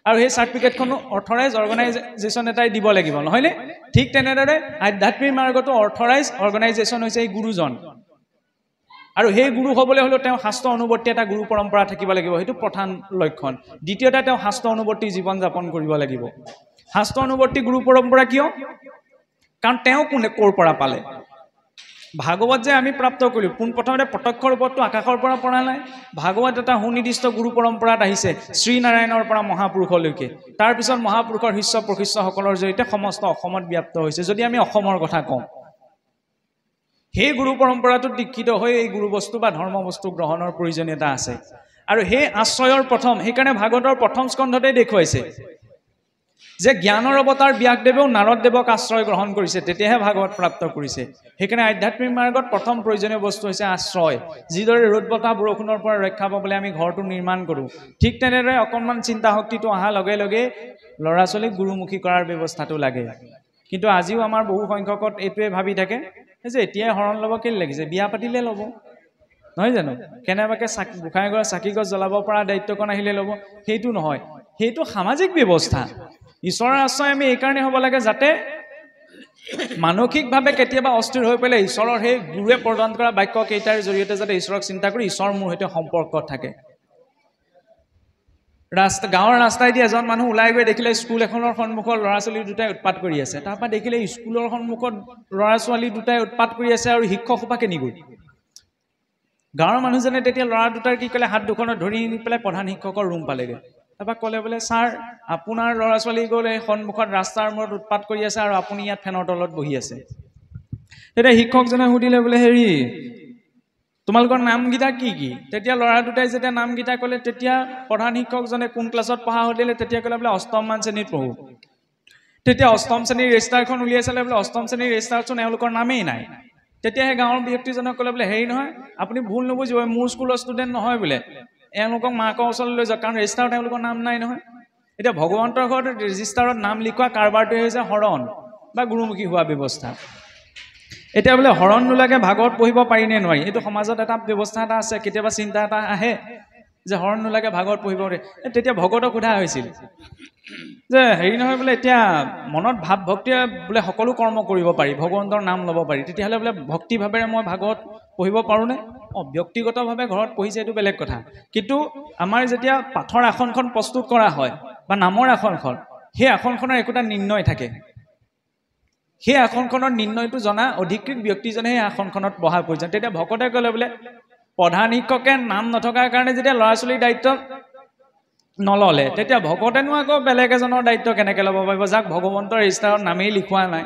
আৰু সেই চাৰ্টিফিকেটখনো অথৰাইজ অৰ্গেনাইজেশ্যন এটাই দিব লাগিব নহয়নে ঠিক তেনেদৰে আধ্যাত্মিক মাৰ্গটো অথৰাইজ অৰ্গেনাইজেশ্যন হৈছে এই গুৰুজন আৰু সেই গুৰু হ'বলৈ হ'লে তেওঁ শাস্ত্ৰ অনুবৰ্তী এটা গুৰু পৰম্পৰা থাকিব লাগিব সেইটো প্ৰধান লক্ষণ দ্বিতীয়তে তেওঁ শাস্ত্ৰ অনুবৰ্তী জীৱন যাপন কৰিব লাগিব শাস্ত্ৰ অনুবৰ্তী গুৰু পৰম্পৰা কিয় কাৰণ তেওঁ কোনে ক'ৰ পৰা পালে ভাগৱত যে আমি প্ৰাপ্ত কৰিলো পোনপ্ৰথমতে প্ৰত্যক্ষ ৰূপতো আকাশৰ পৰা পৰা নাই ভাগৱত এটা সুনিৰ্দিষ্ট গুৰু পৰম্পৰাত আহিছে শ্ৰী নাৰায়ণৰ পৰা মহাপুৰুষলৈকে তাৰ পিছত মহাপুৰুষৰ শিষ্য প্ৰশিষ্যসকলৰ জৰিয়তে সমস্ত অসমত ব্যাপ্ত হৈছে যদি আমি অসমৰ কথা কওঁ সেই গুৰু পৰম্পৰাটোত দীক্ষিত হৈ এই গুৰু বস্তু বা ধৰ্ম বস্তু গ্ৰহণৰ প্ৰয়োজনীয়তা আছে আৰু সেই আশ্ৰয়ৰ প্ৰথম সেইকাৰণে ভাগৱতৰ প্ৰথম স্কন্ধতে দেখুৱাইছে যে জ্ঞানৰ অৱতাৰ ব্যাসদেৱেও নাৰদদেৱক আশ্ৰয় গ্ৰহণ কৰিছে তেতিয়াহে ভাগৱত প্ৰাপ্ত কৰিছে সেইকাৰণে আধ্যাত্মিক মাৰ্গত প্ৰথম প্ৰয়োজনীয় বস্তু হৈছে আশ্ৰয় যিদৰে ৰ'দ বতাহ বৰষুণৰ পৰা ৰক্ষা পাবলৈ আমি ঘৰটো নিৰ্মাণ কৰোঁ ঠিক তেনেদৰে অকণমান চিন্তা শক্তিটো অহাৰ লগে লগে ল'ৰা ছোৱালীক গুৰুমুখী কৰাৰ ব্যৱস্থাটো লাগে কিন্তু আজিও আমাৰ বহু সংখ্যকত এইটোৱে ভাবি থাকে যে এতিয়াই হৰণ ল'ব কেলে লাগিছে বিয়া পাতিলে ল'ব নহয় জানো কেনেবাকৈ গোসাঁই ঘৰৰ চাকি গছ জ্বলাব পৰা দায়িত্বকণ আহিলে ল'ব সেইটো নহয় সেইটো সামাজিক ব্যৱস্থা ঈশ্বৰৰ আশ্ৰয় আমি এইকাৰণে হ'ব লাগে যাতে মানসিকভাৱে কেতিয়াবা অস্থিৰ হৈ পেলাই ঈশ্বৰৰ সেই গুৰুৱে প্ৰদান কৰা বাক্য কেইটাৰ জৰিয়তে যাতে ঈশ্বৰক চিন্তা কৰি ঈশ্বৰ মোৰ সৈতে সম্পৰ্ক থাকে গাঁৱৰ ৰাস্তাইদি এজন মানুহ ওলাই গৈ দেখিলে স্কুল এখনৰ সন্মুখত ল'ৰা ছোৱালী দুটাই উৎপাত কৰি আছে তাৰপৰা দেখিলে স্কুলৰ সন্মুখত ল'ৰা ছোৱালী দুটাই উৎপাত কৰি আছে আৰু শিক্ষকসোপা নিগৈ গাঁৱৰ মানুহজনে তেতিয়া ল'ৰা দুটাৰ কি ক'লে হাত দুখনত ধৰি নি পেলাই প্ৰধান শিক্ষকৰ ৰুম পালেগৈ তাৰপৰা ক'লে বোলে ছাৰ আপোনাৰ ল'ৰা ছোৱালী গ'ল এই সন্মুখত ৰাস্তাৰ মূৰত উৎপাত কৰি আছে আৰু আপুনি ইয়াত ফেনৰ তলত বহি আছে তেতিয়া শিক্ষকজনে সুধিলে বোলে হেৰি তোমালোকৰ নামকেইটা কি কি তেতিয়া ল'ৰা দুটাই যেতিয়া নামকেইটা ক'লে তেতিয়া প্ৰধান শিক্ষকজনে কোন ক্লাছত পঢ়া সুধিলে তেতিয়া ক'লে বোলে অষ্টমমান শ্ৰেণীত পঢ়োঁ তেতিয়া অষ্টম শ্ৰেণীৰ ৰেজিষ্টাৰখন উলিয়াই চালে বোলে অষ্টম শ্ৰেণীৰ ৰেজিষ্টাৰচোন এওঁলোকৰ নামেই নাই তেতিয়াহে গাঁৱৰ ব্যক্তিজনক ক'লে বোলে হেৰি নহয় আপুনি ভুল নুবুজিব মোৰ স্কুলৰ ষ্টুডেণ্ট নহয় বোলে এওঁলোকক মাকৰ ওচৰলৈ লৈ যাওক কাৰণ ৰেজিষ্টাৰত তেওঁলোকৰ নাম নাই নহয় এতিয়া ভগৱন্তৰ ঘৰত ৰেজিষ্টাৰত নাম লিখোৱা কাৰবাৰটোৱে হৈছে হৰণ বা গুৰুমুখী হোৱা ব্যৱস্থা এতিয়া বোলে হৰণ নোলাগে ভাগৱত পঢ়িব পাৰি নে নোৱাৰি এইটো সমাজত এটা ব্যৱস্থা এটা আছে কেতিয়াবা চিন্তা এটা আহে যে হৰণ নোলাগে ভাগৱত পঢ়িব পাৰি তেতিয়া ভগৱতক সোধা হৈছিল যে হেৰি নহয় বোলে এতিয়া মনত ভাৱ ভক্তিৰে বোলে সকলো কৰ্ম কৰিব পাৰি ভগৱন্তৰ নাম ল'ব পাৰি তেতিয়াহ'লে বোলে ভক্তিভাৱেৰে মই ভাগৱত পঢ়িব পাৰোঁনে ব্যক্তিগতভাৱে ঘৰত পঢ়িছে এইটো বেলেগ কথা কিন্তু আমাৰ যেতিয়া পাঠৰ আসনখন প্ৰস্তুত কৰা হয় বা নামৰ আসনখন সেই আসনখনৰ একোটা নিৰ্ণয় থাকে সেই আসনখনৰ নিৰ্ণয়টো জনা অধিকৃত ব্যক্তিজনে সেই আসনখনত বহাৰ প্ৰয়োজন তেতিয়া ভকতে ক'লে বোলে প্ৰধান শিক্ষকে নাম নথকাৰ কাৰণে যেতিয়া ল'ৰা ছোৱালীৰ দায়িত্ব নল'লে তেতিয়া ভকতেনো আকৌ বেলেগ এজনৰ দায়িত্ব কেনেকৈ ল'ব পাৰিব যাক ভগৱন্তৰ ৰেজিষ্টাৰত নামেই লিখোৱা নাই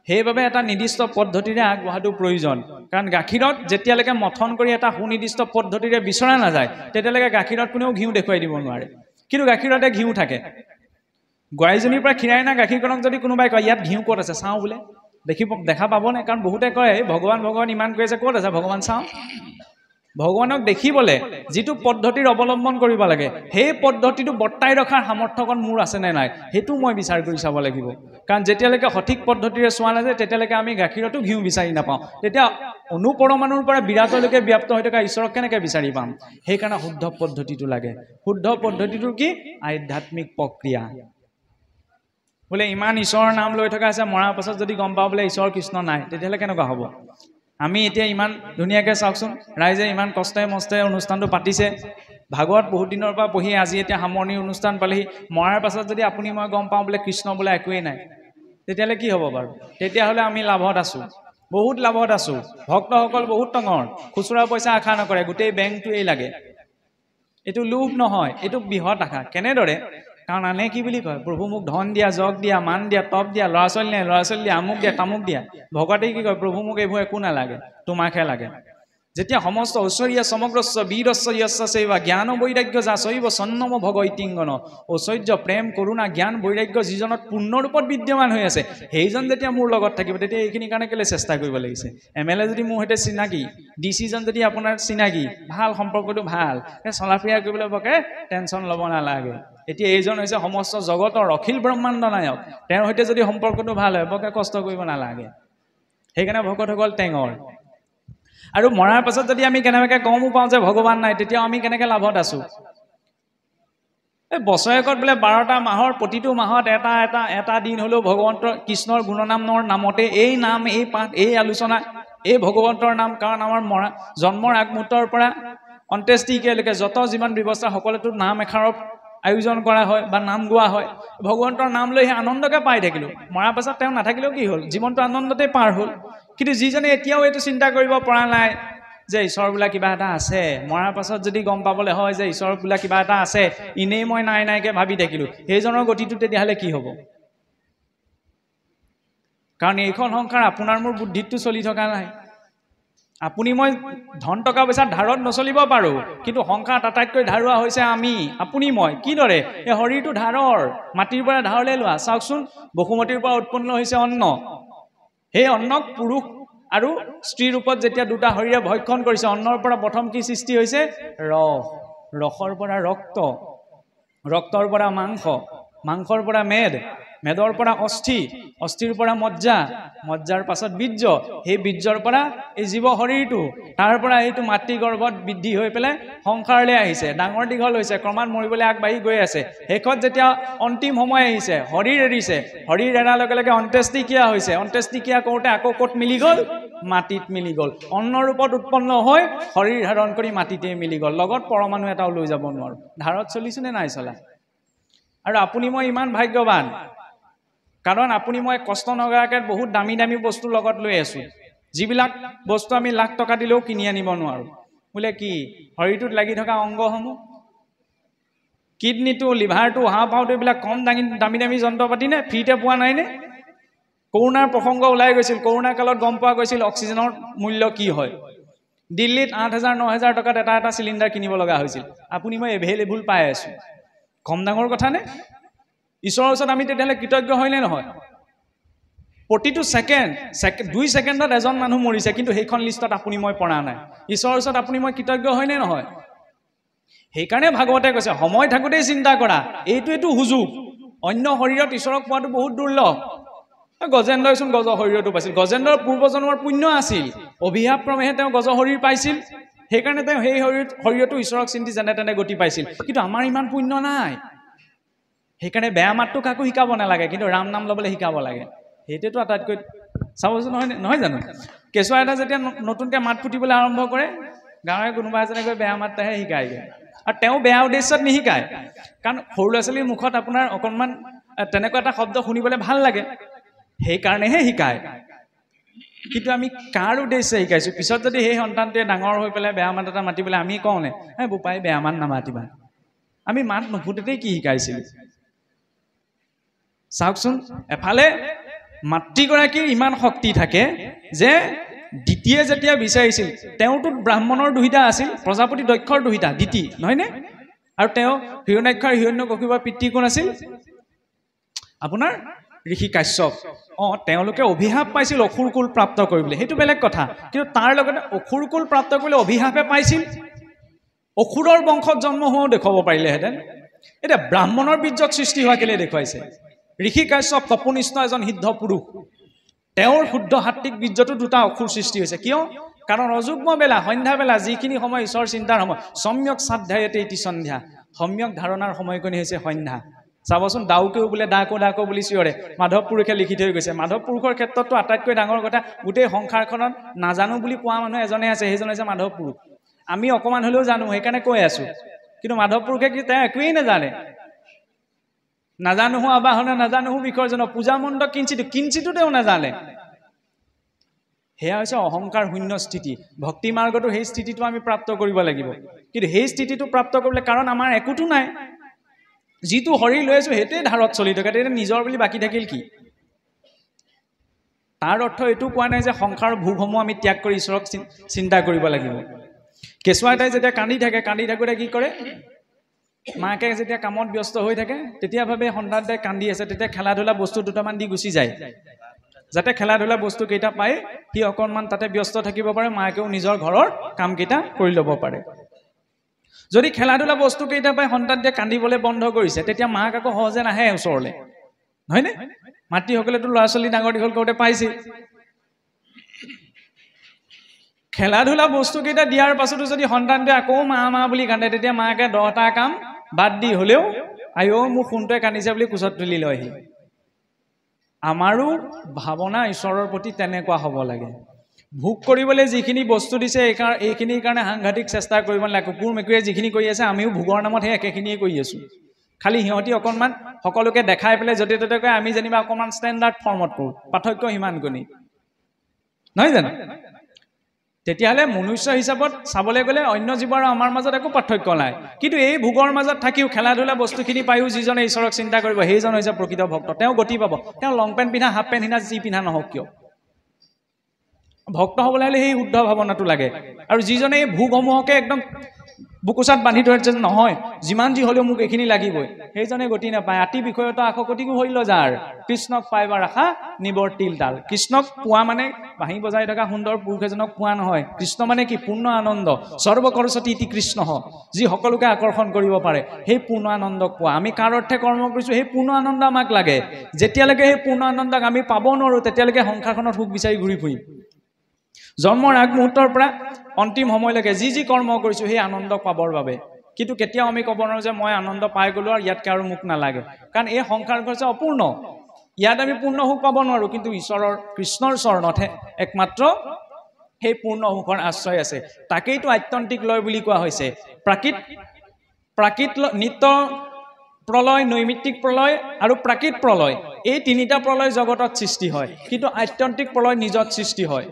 সেইবাবে এটা নিৰ্দিষ্ট পদ্ধতিৰে আগবঢ়াটো প্ৰয়োজন কাৰণ গাখীৰত যেতিয়ালৈকে মথন কৰি এটা সুনিৰ্দিষ্ট পদ্ধতিৰে বিচৰা নাযায় তেতিয়ালৈকে গাখীৰত কোনেও ঘিউ দেখুৱাই দিব নোৱাৰে কিন্তু গাখীৰতে ঘিউ থাকে গাইজনীৰ পৰা খিৰাই না গাখীৰকণক যদি কোনোবাই কয় ইয়াত ঘিউ ক'ত আছে চাওঁ বোলে দেখা পাবনে কাৰণ বহুতে কয় ভগৱান ইমান কৈ আছে ক'ত আছে ভগৱান চাওঁ ভগৱানক দেখিবলৈ যিটো পদ্ধতিৰ অৱলম্বন কৰিব লাগে সেই পদ্ধতিটো বৰ্তাই ৰখাৰ সামৰ্থ্যকণ মোৰ আছেনে নাই সেইটো মই বিচাৰ কৰি চাব লাগিব কাৰণ যেতিয়ালৈকে সঠিক পদ্ধতিৰে চোৱা নাযায় তেতিয়ালৈকে আমি গাখীৰতো ঘিউ বিচাৰি নাপাওঁ তেতিয়া অনুপৰমাণুৰ পৰা বিৰাটলৈকে ব্যাপ্ত হৈ থকা ঈশ্বৰক কেনেকৈ বিচাৰি পাম সেইকাৰণে শুদ্ধ পদ্ধতিটো লাগে শুদ্ধ পদ্ধতিটোৰ কি আধ্যাত্মিক প্ৰক্ৰিয়া বোলে ইমান ঈশ্বৰৰ নাম লৈ থকা আছে মৰাৰ পাছত যদি গম পাওঁ বোলে ঈশ্বৰ কৃষ্ণ নাই তেতিয়াহ'লে কেনেকুৱা হ'ব আমি এতিয়া ইমান ধুনীয়াকৈ চাওকচোন ৰাইজে ইমান কষ্টে মষ্টে অনুষ্ঠানটো পাতিছে ভাগৱত বহুত দিনৰ পৰা পঢ়ি আজি এতিয়া সামৰণি অনুষ্ঠান পালেহি মৰাৰ পাছত যদি আপুনি মই গম পাওঁ বোলে কৃষ্ণ বোলে একোৱেই নাই তেতিয়াহ'লে কি হ'ব বাৰু তেতিয়াহ'লে আমি লাভত আছোঁ বহুত লাভত আছোঁ ভক্তসকল বহুত টঙৰ খুচুৰা পইচা আশা নকৰে গোটেই বেংকটোৱেই লাগে এইটো লোভ নহয় এইটো বৃহৎ আশা কেনেদৰে কাৰণ আনে কি বুলি কয় প্ৰভু মোক ধন দিয়া জগ দিয়া মান দিয়া তপ দিয়া ল'ৰা ছোৱালী দিয়া আমুক দিয়া তামুক দিয়া ভকতে কি কয় প্ৰভু মোক এইবোৰ একো নালাগে তোমাকহে লাগে যেতিয়া সমস্ত ঐশ্বৰ্য সমগ্ৰস্ব বীৰস্ব যস্য সেৱা জ্ঞান বৈৰাগ্য যা শৈব সন্নম ভগ ইতিংগন ঐশ্বৰ্য প্ৰেম কৰোণা জ্ঞান বৈৰাগ্য যিজনত পূৰ্ণ ৰূপত বিদ্যমান হৈ আছে সেইজন যেতিয়া মোৰ লগত থাকিব তেতিয়া এইখিনি কাৰণে কেলে চেষ্টা কৰিব লাগিছে MLA যদি মোৰ সৈতে চিনাকি ডিচিজন যদি আপোনাৰ চিনাকি ভাল সম্পৰ্কটো ভাল চলা ফিৰা কৰিবলৈ বকে টেনচন ল'ব নালাগে এতিয়া এইজন হৈছে সমস্ত জগতৰ অখিল ব্ৰহ্মাণ্ড নায়ক তেওঁৰ সৈতে যদি সম্পৰ্কটো ভাল হয় বকে কষ্ট কৰিব নালাগে সেইকাৰণে ভকতসকল টেঙৰ আৰু মৰাৰ পাছত যদি আমি কেনেবাকৈ গমো পাওঁ যে ভগৱান নাই তেতিয়াও আমি কেনেকৈ লাভত আছো এই বছৰেকত বোলে 12টা মাহৰ প্ৰতিটো মাহত এটা দিন হ'লেও ভগৱন্তৰ কৃষ্ণৰ গুণনামৰ নামতে এই নাম এই পাঠ এই আলোচনা এই ভগৱন্তৰ নাম কাৰণ আমাৰ জন্মৰ আগমুহূৰ্তৰ পৰা অন্ত্যেষ্টিলৈকে যত যিমান ব্যৱস্থা সকলোতো নাম এষাৰৰ আয়োজন কৰা হয় বা নাম গোৱা হয় ভগৱন্তৰ নাম লৈ সেই আনন্দকে পাই থাকিলো মৰাৰ পাছত তেওঁ নাথাকিলেও কি হ'ল জীৱনটো আনন্দতে পাৰ হ'ল কিন্তু যিজনে এতিয়াও এইটো চিন্তা কৰিব পৰা নাই যে ঈশ্বৰ বোলা কিবা এটা আছে মৰাৰ পাছত যদি গম পাবলৈ হয় যে ঈশ্বৰ বোলা কিবা এটা আছে ইনেই মই নাইকে ভাবি থাকিলো সেইজনৰ গতিটো তেতিয়াহ'লে কি হ'ব কাৰণ এইখন সংসাৰ আপোনাৰ মোৰ বুদ্ধিতটো চলি থকা নাই আপুনি মই ধন টকা পইচা ধাৰত নচলিব পাৰো কিন্তু সংসাৰত আটাইতকৈ ধাৰুৱা হৈছে আমি আপুনি মই কিদৰে এই শৰীৰটো ধাৰৰ মাটিৰ পৰা ধাৰলৈ লোৱা চাওকচোন বসুমতীৰ পৰা উৎপন্ন হৈছে অন্ন সেই অন্নক পুৰুষ আৰু স্ত্ৰী ৰূপত যেতিয়া দুটা শৰীৰে ভক্ষণ কৰিছে অন্নৰ পৰা প্ৰথম কি সৃষ্টি হৈছে ৰসৰ পৰা ৰক্ত ৰক্তৰ পৰা মাংস মাংসৰ পৰা মেদৰ পৰা অস্থিৰ পৰা মজ্জাৰ পাছত বীৰ্য সেই বীৰ্যৰ পৰা এই জীৱ শৰীৰটো তাৰ পৰা এইটো মাতৃ গৰ্ভত বৃদ্ধি হৈ পেলাই সংসাৰলৈ আহিছে ডাঙৰ দীঘল হৈছে ক্ৰমাৎ মৰিবলৈ আগবাঢ়ি গৈ আছে শেষত যেতিয়া অন্তিম সময় আহিছে শৰীৰ এৰিছে শৰীৰ এৰাৰ লগে লগে অন্ত্যেষ্টিক্ৰিয়া হৈছে অন্ত্যেষ্টিক্ৰিয়া কৰোঁতে আকৌ ক'ত মিলি গ'ল মাটিত মিলি গ'ল অন্ন ৰূপত উৎপন্ন হৈ শৰীৰ ধাৰণ কৰি মাটিতে মিলি গ'ল লগত পৰমাণু এটাও লৈ যাব নোৱাৰো ধাৰত চলিছো নে নাই চলা আৰু আপুনি মই ইমান ভাগ্যৱান কাৰণ আপুনি মই কষ্ট নকৰাকৈ বহুত দামী দামী বস্তু লগত লৈ আছো যিবিলাক বস্তু আমি লাখ টকা দিলেও কিনি আনিব নোৱাৰো বোলে কি শৰীৰটোত লাগি থকা অংগসমূহ কিডনীটো লিভাৰটো হাওঁফাওঁটো এইবিলাক কম দামী দামী যন্ত্ৰপাতি নে ফ্ৰীতে পোৱা নাই নে কৰোণাৰ প্ৰসংগ ওলাই গৈছিল কৰোণা কালত গম পোৱা গৈছিল অক্সিজেনৰ মূল্য কি হয় দিল্লীত 8,000-9,000 টকাত এটা চিলিণ্ডাৰ কিনিব লগা হৈছিল আপুনি মই এভেইলেবল পাই আছো কম ডাঙৰ কথা নে ঈশ্বৰৰ ওচৰত আমি তেতিয়াহ'লে কৃতজ্ঞ হয়নে নহয় প্ৰতিটো ছেকেণ্ড 2 ছেকেণ্ডত এজন মানুহ মৰিছে কিন্তু সেইখন লিষ্টত আপুনি মই পৰা নাই ঈশ্বৰৰ ওচৰত আপুনি মই কৃতজ্ঞ হয়নে নহয় সেইকাৰণে ভাগৱতে কৈছে সময় থাকোঁতেই চিন্তা কৰা এইটো সুযোগ অন্য শৰীৰত ঈশ্বৰক পোৱাটো বহুত দুৰ্লভ গজেন্দ্ৰইচোন গজ শৰীৰটো পাইছিল গজেন্দ্ৰৰ পূৰ্বজন্মৰ পুণ্য আছিল অভিশাপক্ৰমেহে তেওঁ গজ শৰীৰ পাইছিল সেইকাৰণে তেওঁ সেই শৰীৰটো ঈশ্বৰক চিন্তি যেনে তেনে গতি পাইছিল কিন্তু আমাৰ ইমান পুণ্য নাই সেইকাৰণে বেয়া মাতটো কাকো শিকাব নালাগে কিন্তু ৰাম নাম ল'বলৈ শিকাব লাগে সেইটোতো আটাইতকৈ চাবচোন নহয় জানো কেঁচুৱা এটা যেতিয়া নতুনকৈ মাত ফুটিবলৈ আৰম্ভ কৰে গাঁৱৰে কোনোবা এজনে গৈ বেয়া মাত এটাহে শিকায়গৈ আৰু তেওঁ বেয়া উদ্দেশ্যত নিশিকায় কাৰণ সৰু ল'ৰা ছোৱালীৰ মুখত আপোনাৰ অকণমান তেনেকুৱা এটা শব্দ শুনিবলৈ ভাল লাগে সেইকাৰণেহে শিকায় কিন্তু আমি কাৰ উদ্দেশ্যে শিকাইছোঁ পিছত যদি সেই সন্তানটোৱে ডাঙৰ হৈ পেলাই বেয়া মাত এটা মাতিবলৈ আমি কওঁ নে বোপাই বেয়া মাত নামাতিবা আমি মাত নুফুটোতেই কি শিকাইছিলোঁ চাওকচোন এফালে মাতৃগৰাকীৰ ইমান শক্তি থাকে যে দ্বিতীয়ে যেতিয়া বিচাৰিছিল তেওঁতো ব্ৰাহ্মণৰ দুহিতা আছিল প্ৰজাপতি দক্ষৰ দুহিতা দ্বিতী নহয়নে আৰু তেওঁ হিৰণ্যাক্ষ আৰু হিৰণ্যকশিপুৰ পিতৃ কোন আছিল আপোনাৰ ঋষি কাশ্যপ তেওঁলোকে অভিশাপ পাইছিল অসুৰকুল প্ৰাপ্ত কৰিবলৈ সেইটো বেলেগ কথা কিন্তু তাৰ লগতে অসুৰকুল প্ৰাপ্ত কৰিবলৈ অভিশাপে পাইছিল অসুৰৰ বংশত জন্ম হোৱাও দেখুৱাব পাৰিলেহেঁতেন এতিয়া ব্ৰাহ্মণৰ বীৰ্যত সৃষ্টি হোৱা কেলে দেখুৱাইছে ঋষি কাশ্যপ তপনিষ্ঠ এজন সিদ্ধ পুৰুষ তেওঁৰ শুদ্ধ সাত্বিক বীৰ্যটো দুটা অসুৰ সৃষ্টি হৈছে কিয় কাৰণ অযুগ্ম বেলা সন্ধ্যা বেলা যিখিনি সময় ঈশ্বৰ চিন্তাৰ সময় সম্যক সাধ্যায়তে ইতি সন্ধ্যা সম্যক ধাৰণাৰ সময়কণি হৈছে সন্ধ্যা চাবচোন দাউকেও বোলে ডাকো বুলি চিঞৰে মাধৱ পুৰুষে লিখি থৈ গৈছে মাধৱ পুৰুষৰ ক্ষেত্ৰততো আটাইতকৈ ডাঙৰ কথা গোটেই সংসাৰখনত নাজানো বুলি কোৱা মানুহ এজনে আছে সেইজন হৈছে মাধৱ পুৰুষ আমি অকণমান হ'লেও জানো সেইকাৰণে কৈ আছো কিন্তু মাধৱ পুৰুষে কি তেওঁ একোৱেই নাজানে নাজানো আবাহনে নাজানো বিসৰ্জন পূজা মণ্ডপ কিঞ্চিতো তেওঁ নাজানে সেয়া হৈছে অহংকাৰ শূন্য স্থিতি ভক্তি মাৰ্গতো সেই স্থিতিটো আমি প্ৰাপ্ত কৰিব লাগিব কিন্তু সেই স্থিতিটো প্ৰাপ্ত কৰিবলৈ কাৰণ আমাৰ একোতো নাই যিটো শৰীৰ লৈ আছোঁ সেইটোৱে ধাৰত চলি থাকে, তেতিয়া নিজৰ বুলি বাকী থাকিল কি? তাৰ অৰ্থ এইটো কোৱা নাই যে সংসাৰৰ ভোগসমূহ আমি ত্যাগ কৰি ঈশ্বৰক চিন্তা কৰিব লাগিব। কেঁচুৱা এটাই যেতিয়া কান্দি থাকোঁতে কি কৰে? মাকে যেতিয়া কামত ব্যস্ত হৈ থাকে তেতিয়া ভাবে সন্তানটোৱে কান্দি আছে, তেতিয়া খেলা ধূলা বস্তু দুটামান দি গুচি যায়, যাতে খেলা ধূলা বস্তু কেইটা পাই সি অকণমান তাতে ব্যস্ত থাকিব পাৰে, মাকেও নিজৰ ঘৰৰ কামকেইটা কৰি ল'ব পাৰে। যদি খেলা ধূলা বস্তু কেইটা পাই সন্তানটোৱে কান্দিবলৈ বন্ধ কৰিছে, তেতিয়া মাক আকৌ সহজে নাহে ওচৰলৈ, হয়নে? মাতৃসকলেতো ল'ৰা ছোৱালী ডাঙৰ দীঘল কৰোঁতে পাইছে। খেলা ধূলা বস্তু কেইটা দিয়াৰ পাছতো যদি সন্তানটোৱে আকৌ মা বুলি কান্দে, তেতিয়া মাকে 10টা কাম বাদ দি হ'লেও আইঅ মোৰ সোণটোৱে কান্দিছে বুলি কোচত তুলি লয়হি। আমাৰো ভাৱনা ঈশ্বৰৰ প্ৰতি তেনেকুৱা হ'ব লাগে। ভোগ কৰিবলৈ যিখিনি বস্তু দিছে এইখিনিৰ কাৰণে সাংঘাতিক চেষ্টা কৰিব নালাগে। কুকুৰ মেকুৰীয়ে যিখিনি কৰি আছে আমিও ভোগৰ নামত সেই একেখিনিয়ে কৰি আছোঁ। খালি সিহঁতি অকণমান সকলোকে দেখাই পেলাই য'তে ত'তে কয়, আমি যেনিবা অকণমান ষ্টেণ্ডাৰ্ড ফৰ্মত কৰোঁ। পাৰ্থক্য সিমানখিনি নহয় জানো? তেতিয়াহ'লে মনুষ্য হিচাপত চাবলৈ গ'লে অন্য জীৱ আৰু আমাৰ মাজত একো পাৰ্থক্য নাই। কিন্তু এই ভোগৰ মাজত থাকিও খেলা ধূলা বস্তুখিনি পায়ো যিজনে ঈশ্বৰক চিন্তা কৰিব, সেইজন হৈছে প্ৰকৃত ভক্ত। তেওঁ গতি পাব। তেওঁ লং পেণ্ট পিন্ধা হাফ পেণ্ট পিন্ধা যি পিন্ধা নহওক কিয়, ভক্ত হ'বলৈ হ'লে সেই শুদ্ধ ভাৱনাটো লাগে। আৰু যিজনে এই ভোগসমূহকে একদম বুকুচাত বান্ধি ধৰিছে, নহয় যিমান যি হ'লেও মোক এইখিনি লাগিবই, সেইজনে গতি নাপায়। আতি বিষয়ত আশকতিকো হৈল যাৰ, কৃষ্ণক পাইবাৰ আশা নিবৰ তিল তাল। কৃষ্ণক পোৱা মানে বাঁহী বজাই থকা সুন্দৰ পুৰুষ এজনক পোৱা নহয়। কৃষ্ণ মানে কি? পূৰ্ণ আনন্দ। সৰ্বকৰস্বতী ইতি কৃষ্ণ, যি সকলোকে আকৰ্ষণ কৰিব পাৰে, সেই পূৰ্ণ আনন্দক পোৱা। আমি কাৰ অৰ্থে কৰ্ম কৰিছোঁ, সেই পূৰ্ণ আনন্দ আমাক লাগে। যেতিয়ালৈকে সেই পূৰ্ণ আনন্দক আমি পাব নোৱাৰোঁ, তেতিয়ালৈকে সংসাৰখনত সুখ বিচাৰি ঘূৰি ফুৰিম। জন্মৰ আগমুহূৰ্তৰ পৰা অন্তিম সময়লৈকে যি কৰ্ম কৰিছোঁ সেই আনন্দ পাবৰ বাবে। কিন্তু কেতিয়াও আমি ক'ব নোৱাৰোঁ যে মই আনন্দ পাই গ'লোঁ আৰু ইয়াতকৈ আৰু মোক নালাগে, কাৰণ এই সংসাৰখন হৈছে অপূৰ্ণ। ইয়াত আমি পূৰ্ণ সুখ পাব নোৱাৰোঁ, কিন্তু ঈশ্বৰৰ কৃষ্ণৰ চৰণতহে একমাত্ৰ সেই পূৰ্ণ সুখৰ আশ্ৰয় আছে। তাকেইতো আত্যন্তিক লয় বুলি কোৱা হৈছে। প্ৰাকৃত নিত্য প্ৰলয়, নৈমিত্তিক প্ৰলয় আৰু প্ৰাকৃত প্ৰলয়, এই তিনিটা প্ৰলয় জগতত সৃষ্টি হয়, কিন্তু আত্যন্তিক প্ৰলয় নিজত সৃষ্টি হয়।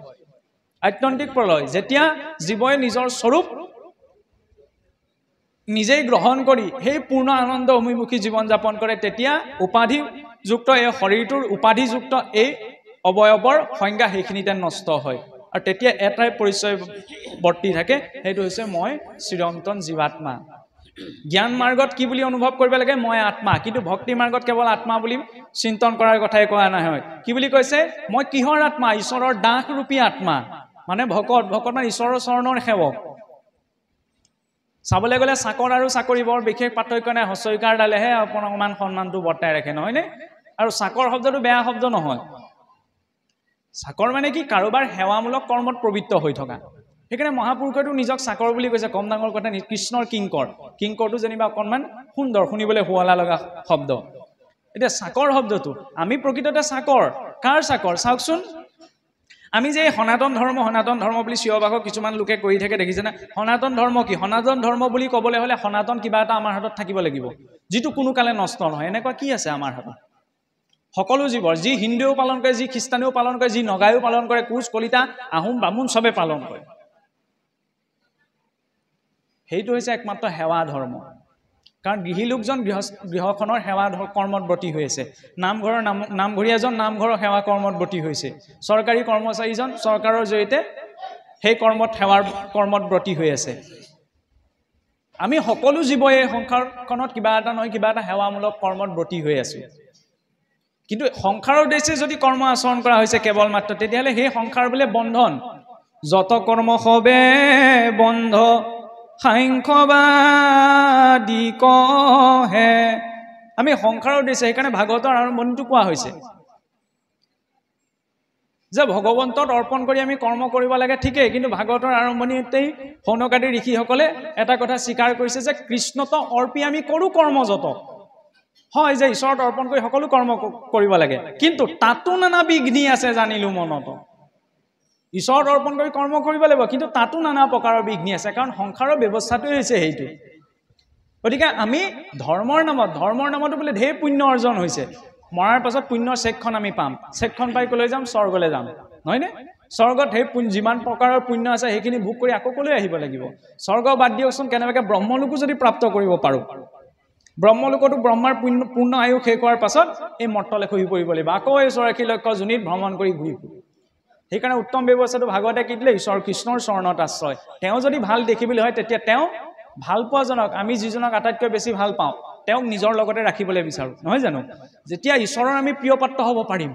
আত্যন্তিক প্ৰলয় যেতিয়া জীৱই নিজৰ স্বৰূপ নিজেই গ্ৰহণ কৰি সেই পূৰ্ণ আনন্দ অভিমুখী জীৱন যাপন কৰে, তেতিয়া উপাধিযুক্ত এই শৰীৰটোৰ উপাধিযুক্ত এই অৱয়ৱৰ সংজ্ঞা সেইখিনিতে নষ্ট হয়। আৰু তেতিয়া এটাই পৰিচয় বৰ্তি থাকে, সেইটো হৈছে মই চিৰন্তন জীৱাত্মা। জ্ঞান মাৰ্গত কি বুলি অনুভৱ কৰিব লাগে? মই আত্মা। কিন্তু ভক্তি মাৰ্গত কেৱল আত্মা বুলি চিন্তন কৰাৰ কথাই কোৱা নহয়। কি বুলি কৈছে? মই কিহৰ আত্মা? ঈশ্বৰৰ দাসৰূপী আত্মা, মানে ভকত মানে ঈশ্বৰৰ চৰণৰ সেৱক। চাবলৈ গ'লে চাকৰ আৰু চাকৰি বৰ বিশেষ পাৰ্থক্য নাই। হস্যইকাৰ ডালেহে অকণমান সন্মানটো বৰ্তাই ৰাখে, নহয়নে? আৰু চাকৰ শব্দটো বেয়া শব্দ নহয়। চাকৰ মানে কি? কাৰোবাৰ সেৱামূলক কৰ্মত প্ৰবৃত্ত হৈ থকা। সেইকাৰণে মহাপুৰুষেতো নিজক চাকৰ বুলি কৈছে। কম ডাঙৰ কথা নেকি? কৃষ্ণৰ কিংকৰ। কিংকৰটো যেনিবা অকণমান সুন্দৰ, শুনিবলৈ শুৱলা লগা শব্দ। এতিয়া চাকৰ শব্দটো, আমি প্ৰকৃততে চাকৰ। কাৰ চাকৰ? চাওকচোন, আমি যে সনাতন ধৰ্ম বুলি চিঞৰ-বাখৰ কিছুমান লোকে কৰি থাকে, দেখিছেনে? সনাতন ধৰ্ম কি? সনাতন ধৰ্ম বুলি ক'বলৈ হ'লে সনাতন কিবা এটা আমাৰ হাতত থাকিব লাগিব, যিটো কোনো কালে নষ্ট নহয়। এনেকুৱা কি আছে আমাৰ হাতত? সকলো জীৱৰ, যি হিন্দুৱেও পালন কৰে, যি খ্ৰীষ্টানেও পালন কৰে, যি নগায়ো পালন কৰে, কোচ, কলিতা, আহোম, বামুণ চবে পালন কৰে। সেইটো হৈছে একমাত্ৰ সেৱা ধৰ্ম। কাৰণ গৃহী লোকজন গৃহখনৰ সেৱা কৰ্মত ব্ৰতী হৈ আছে। নামঘৰীয়াজন নামঘৰৰ সেৱা কৰ্মত ব্ৰতী হৈছে। চৰকাৰী কৰ্মচাৰীজন চৰকাৰৰ জৰিয়তে সেই সেৱাৰ কৰ্মত ব্ৰতী হৈ আছে। আমি সকলো জীৱই এই সংসাৰখনত কিবা এটা নহয় কিবা এটা সেৱামূলক কৰ্মত ব্ৰতী হৈ আছোঁ। কিন্তু সংসাৰৰ উদ্দেশ্যে যদি কৰ্ম আচৰণ কৰা হৈছে কেৱল মাত্ৰ, তেতিয়াহ'লে সেই সংসাৰ বোলে বন্ধন। যত কৰ্ম সবে বন্ধ সাংখ্যবাদী কহে। আমি সংসাৰৰ উদ্দেশ্যে, সেইকাৰণে ভাগৱতৰ আৰম্ভণিটো কোৱা হৈছে যে ভগৱন্তত অৰ্পণ কৰি আমি কৰ্ম কৰিব লাগে, ঠিকেই। কিন্তু ভাগৱতৰ আৰম্ভণিতেই সৌনকাদি ঋষিসকলে এটা কথা স্বীকাৰ কৰিছে যে কৃষ্ণত অৰ্পি আমি কৰোঁ কৰ্ম যত। হয় যে ঈশ্বৰত অৰ্পণ কৰি সকলো কৰ্ম কৰিব লাগে, কিন্তু তাতো নানা বিঘ্নি আছে জানিলো মনত। ঈশ্বৰত অৰ্পণ কৰি কৰ্ম কৰিব লাগিব, কিন্তু তাতো নানা প্ৰকাৰৰ বিঘ্নি আছে, কাৰণ সংসাৰৰ ব্যৱস্থাটোৱে হৈছে সেইটো। গতিকে আমি ধৰ্মৰ নামতো বোলে ঢেৰ পুণ্য অৰ্জন হৈছে। মৰাৰ পাছত পুণ্যৰ চেকখন আমি পাম। চেকখন পাই ক'লৈ যাম? স্বৰ্গলৈ যাম, নহয়নে? স্বৰ্গত সেই যিমান প্ৰকাৰৰ পুণ্য আছে সেইখিনি ভোগ কৰি আকৌ ক'লৈ আহিব লাগিব? স্বৰ্গ বাদ দিয়কচোন, কেনেবাকৈ ব্ৰহ্মলোকো যদি প্ৰাপ্ত কৰিব পাৰোঁ, ব্ৰহ্মলোকতো ব্ৰহ্মাৰ পূৰ্ণ আয়ু শেষ হোৱাৰ পাছত এই মৰ্তলে শুই পৰিব লাগিব আকৌ এই 84 লক্ষ যোনিত ভ্ৰমণ কৰি ঘূৰি ফুৰিব সেইকাৰণে উত্তম ব্যৱস্থাটো ভাগৱতে কি দিলে ঈশ্বৰ কৃষ্ণৰ চৰণত আশ্ৰয় তেওঁ যদি ভাল দেখিবলৈ হয় তেতিয়া তেওঁ ভাল পোৱাজনক আমি যিজনক আটাইতকৈ বেছি ভাল পাওঁ তেওঁক নিজৰ লগতে ৰাখিবলৈ বিচাৰো নহয় জানো যেতিয়া ঈশ্বৰৰ আমি প্ৰিয় পাত্ৰ হ'ব পাৰিম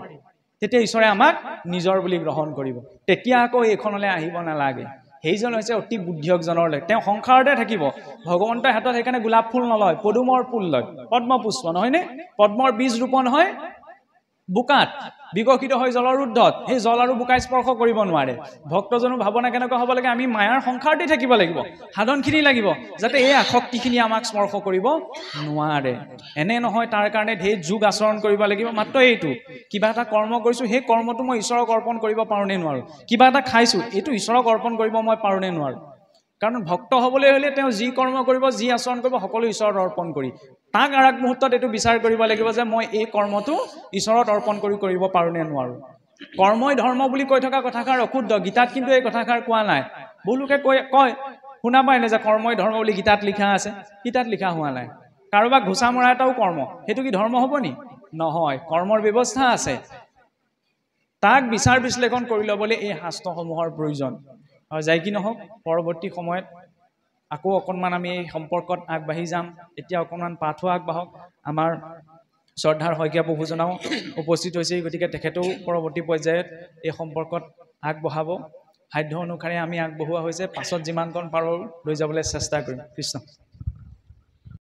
তেতিয়া ঈশ্বৰে আমাক নিজৰ বুলি গ্ৰহণ কৰিব তেতিয়া আকৌ এইখনলৈ আহিব নালাগে সেইজন হৈছে অতি বুদ্ধিয়কজনৰ লেখ তেওঁ সংসাৰতে থাকিব ভগৱন্তৰ হাতত সেইকাৰণে গোলাপ ফুল নলয় পদুমৰ ফুল লয় পদ্মপুষ্প নহয়নে পদ্মৰ বীজ ৰোপণ হয় বুকাত বিকশিত হয় জলৰ ঊৰ্ধত সেই জল আৰু বুকাই স্পৰ্শ কৰিব নোৱাৰে ভক্তজনৰ ভাৱনা কেনেকুৱা হ'ব লাগে আমি মায়াৰ সংসাৰতে থাকিব লাগিব সাধনখিনি লাগিব যাতে এই আসক্তিখিনি আমাক স্পৰ্শ কৰিব নোৱাৰে এনে নহয় তাৰ কাৰণে ঢেৰ যোগ আচৰণ কৰিব লাগিব মাত্ৰ এইটো কিবা এটা কৰ্ম কৰিছোঁ সেই কৰ্মটো মই ঈশ্বৰক অৰ্পণ কৰিব পাৰোঁ নে নোৱাৰোঁ কিবা এটা খাইছোঁ এইটো ঈশ্বৰক অৰ্পণ কৰিব মই পাৰোঁ নে নোৱাৰোঁ কাৰণ ভক্ত হ'বলৈ হ'লে তেওঁ যি কৰ্ম কৰিব যি আচৰণ কৰিব সকলো ঈশ্বৰত অৰ্পণ কৰি তাক আৰু এক মুহূৰ্তত এইটো বিচাৰ কৰিব লাগিব যে মই এই কৰ্মটো ঈশ্বৰত অৰ্পণ কৰিব পাৰোঁ নে নোৱাৰোঁ কৰ্মই ধৰ্ম বুলি কৈ থকা কথাষাৰ অশুদ্ধ গীতাত কিন্তু এই কথাষাৰ কোৱা নাই বহুলোকে কয় শুনা পায় নে যে কৰ্মই ধৰ্ম বুলি গীতাত লিখা আছে গীতাত লিখা হোৱা নাই কাৰোবাক ঘোচা মৰা এটাও কৰ্ম সেইটো কি ধৰ্ম হ'ব নি নহয় কৰ্মৰ ব্যৱস্থা আছে তাক বিচাৰ বিশ্লেষণ কৰি ল'বলৈ এই শাস্ত্ৰসমূহৰ প্ৰয়োজন আৰু যাই কি নহওক পৰৱৰ্তী সময়ত আকৌ অকণমান আমি এই সম্পৰ্কত আগবাঢ়ি যাম এতিয়া অকণমান পাঠো আগবাঢ়ক আমাৰ শ্ৰদ্ধাৰ শইকীয়া প্ৰভুজনাও উপস্থিত হৈছে গতিকে তেখেতেও পৰৱৰ্তী পৰ্যায়ত এই সম্পৰ্কত আগবঢ়াব সাধ্য অনুসাৰে আমি আগবঢ়োৱা হৈছে পাছত যিমানকণ পাৰোঁ লৈ যাবলৈ চেষ্টা কৰিম কৃষ্ণ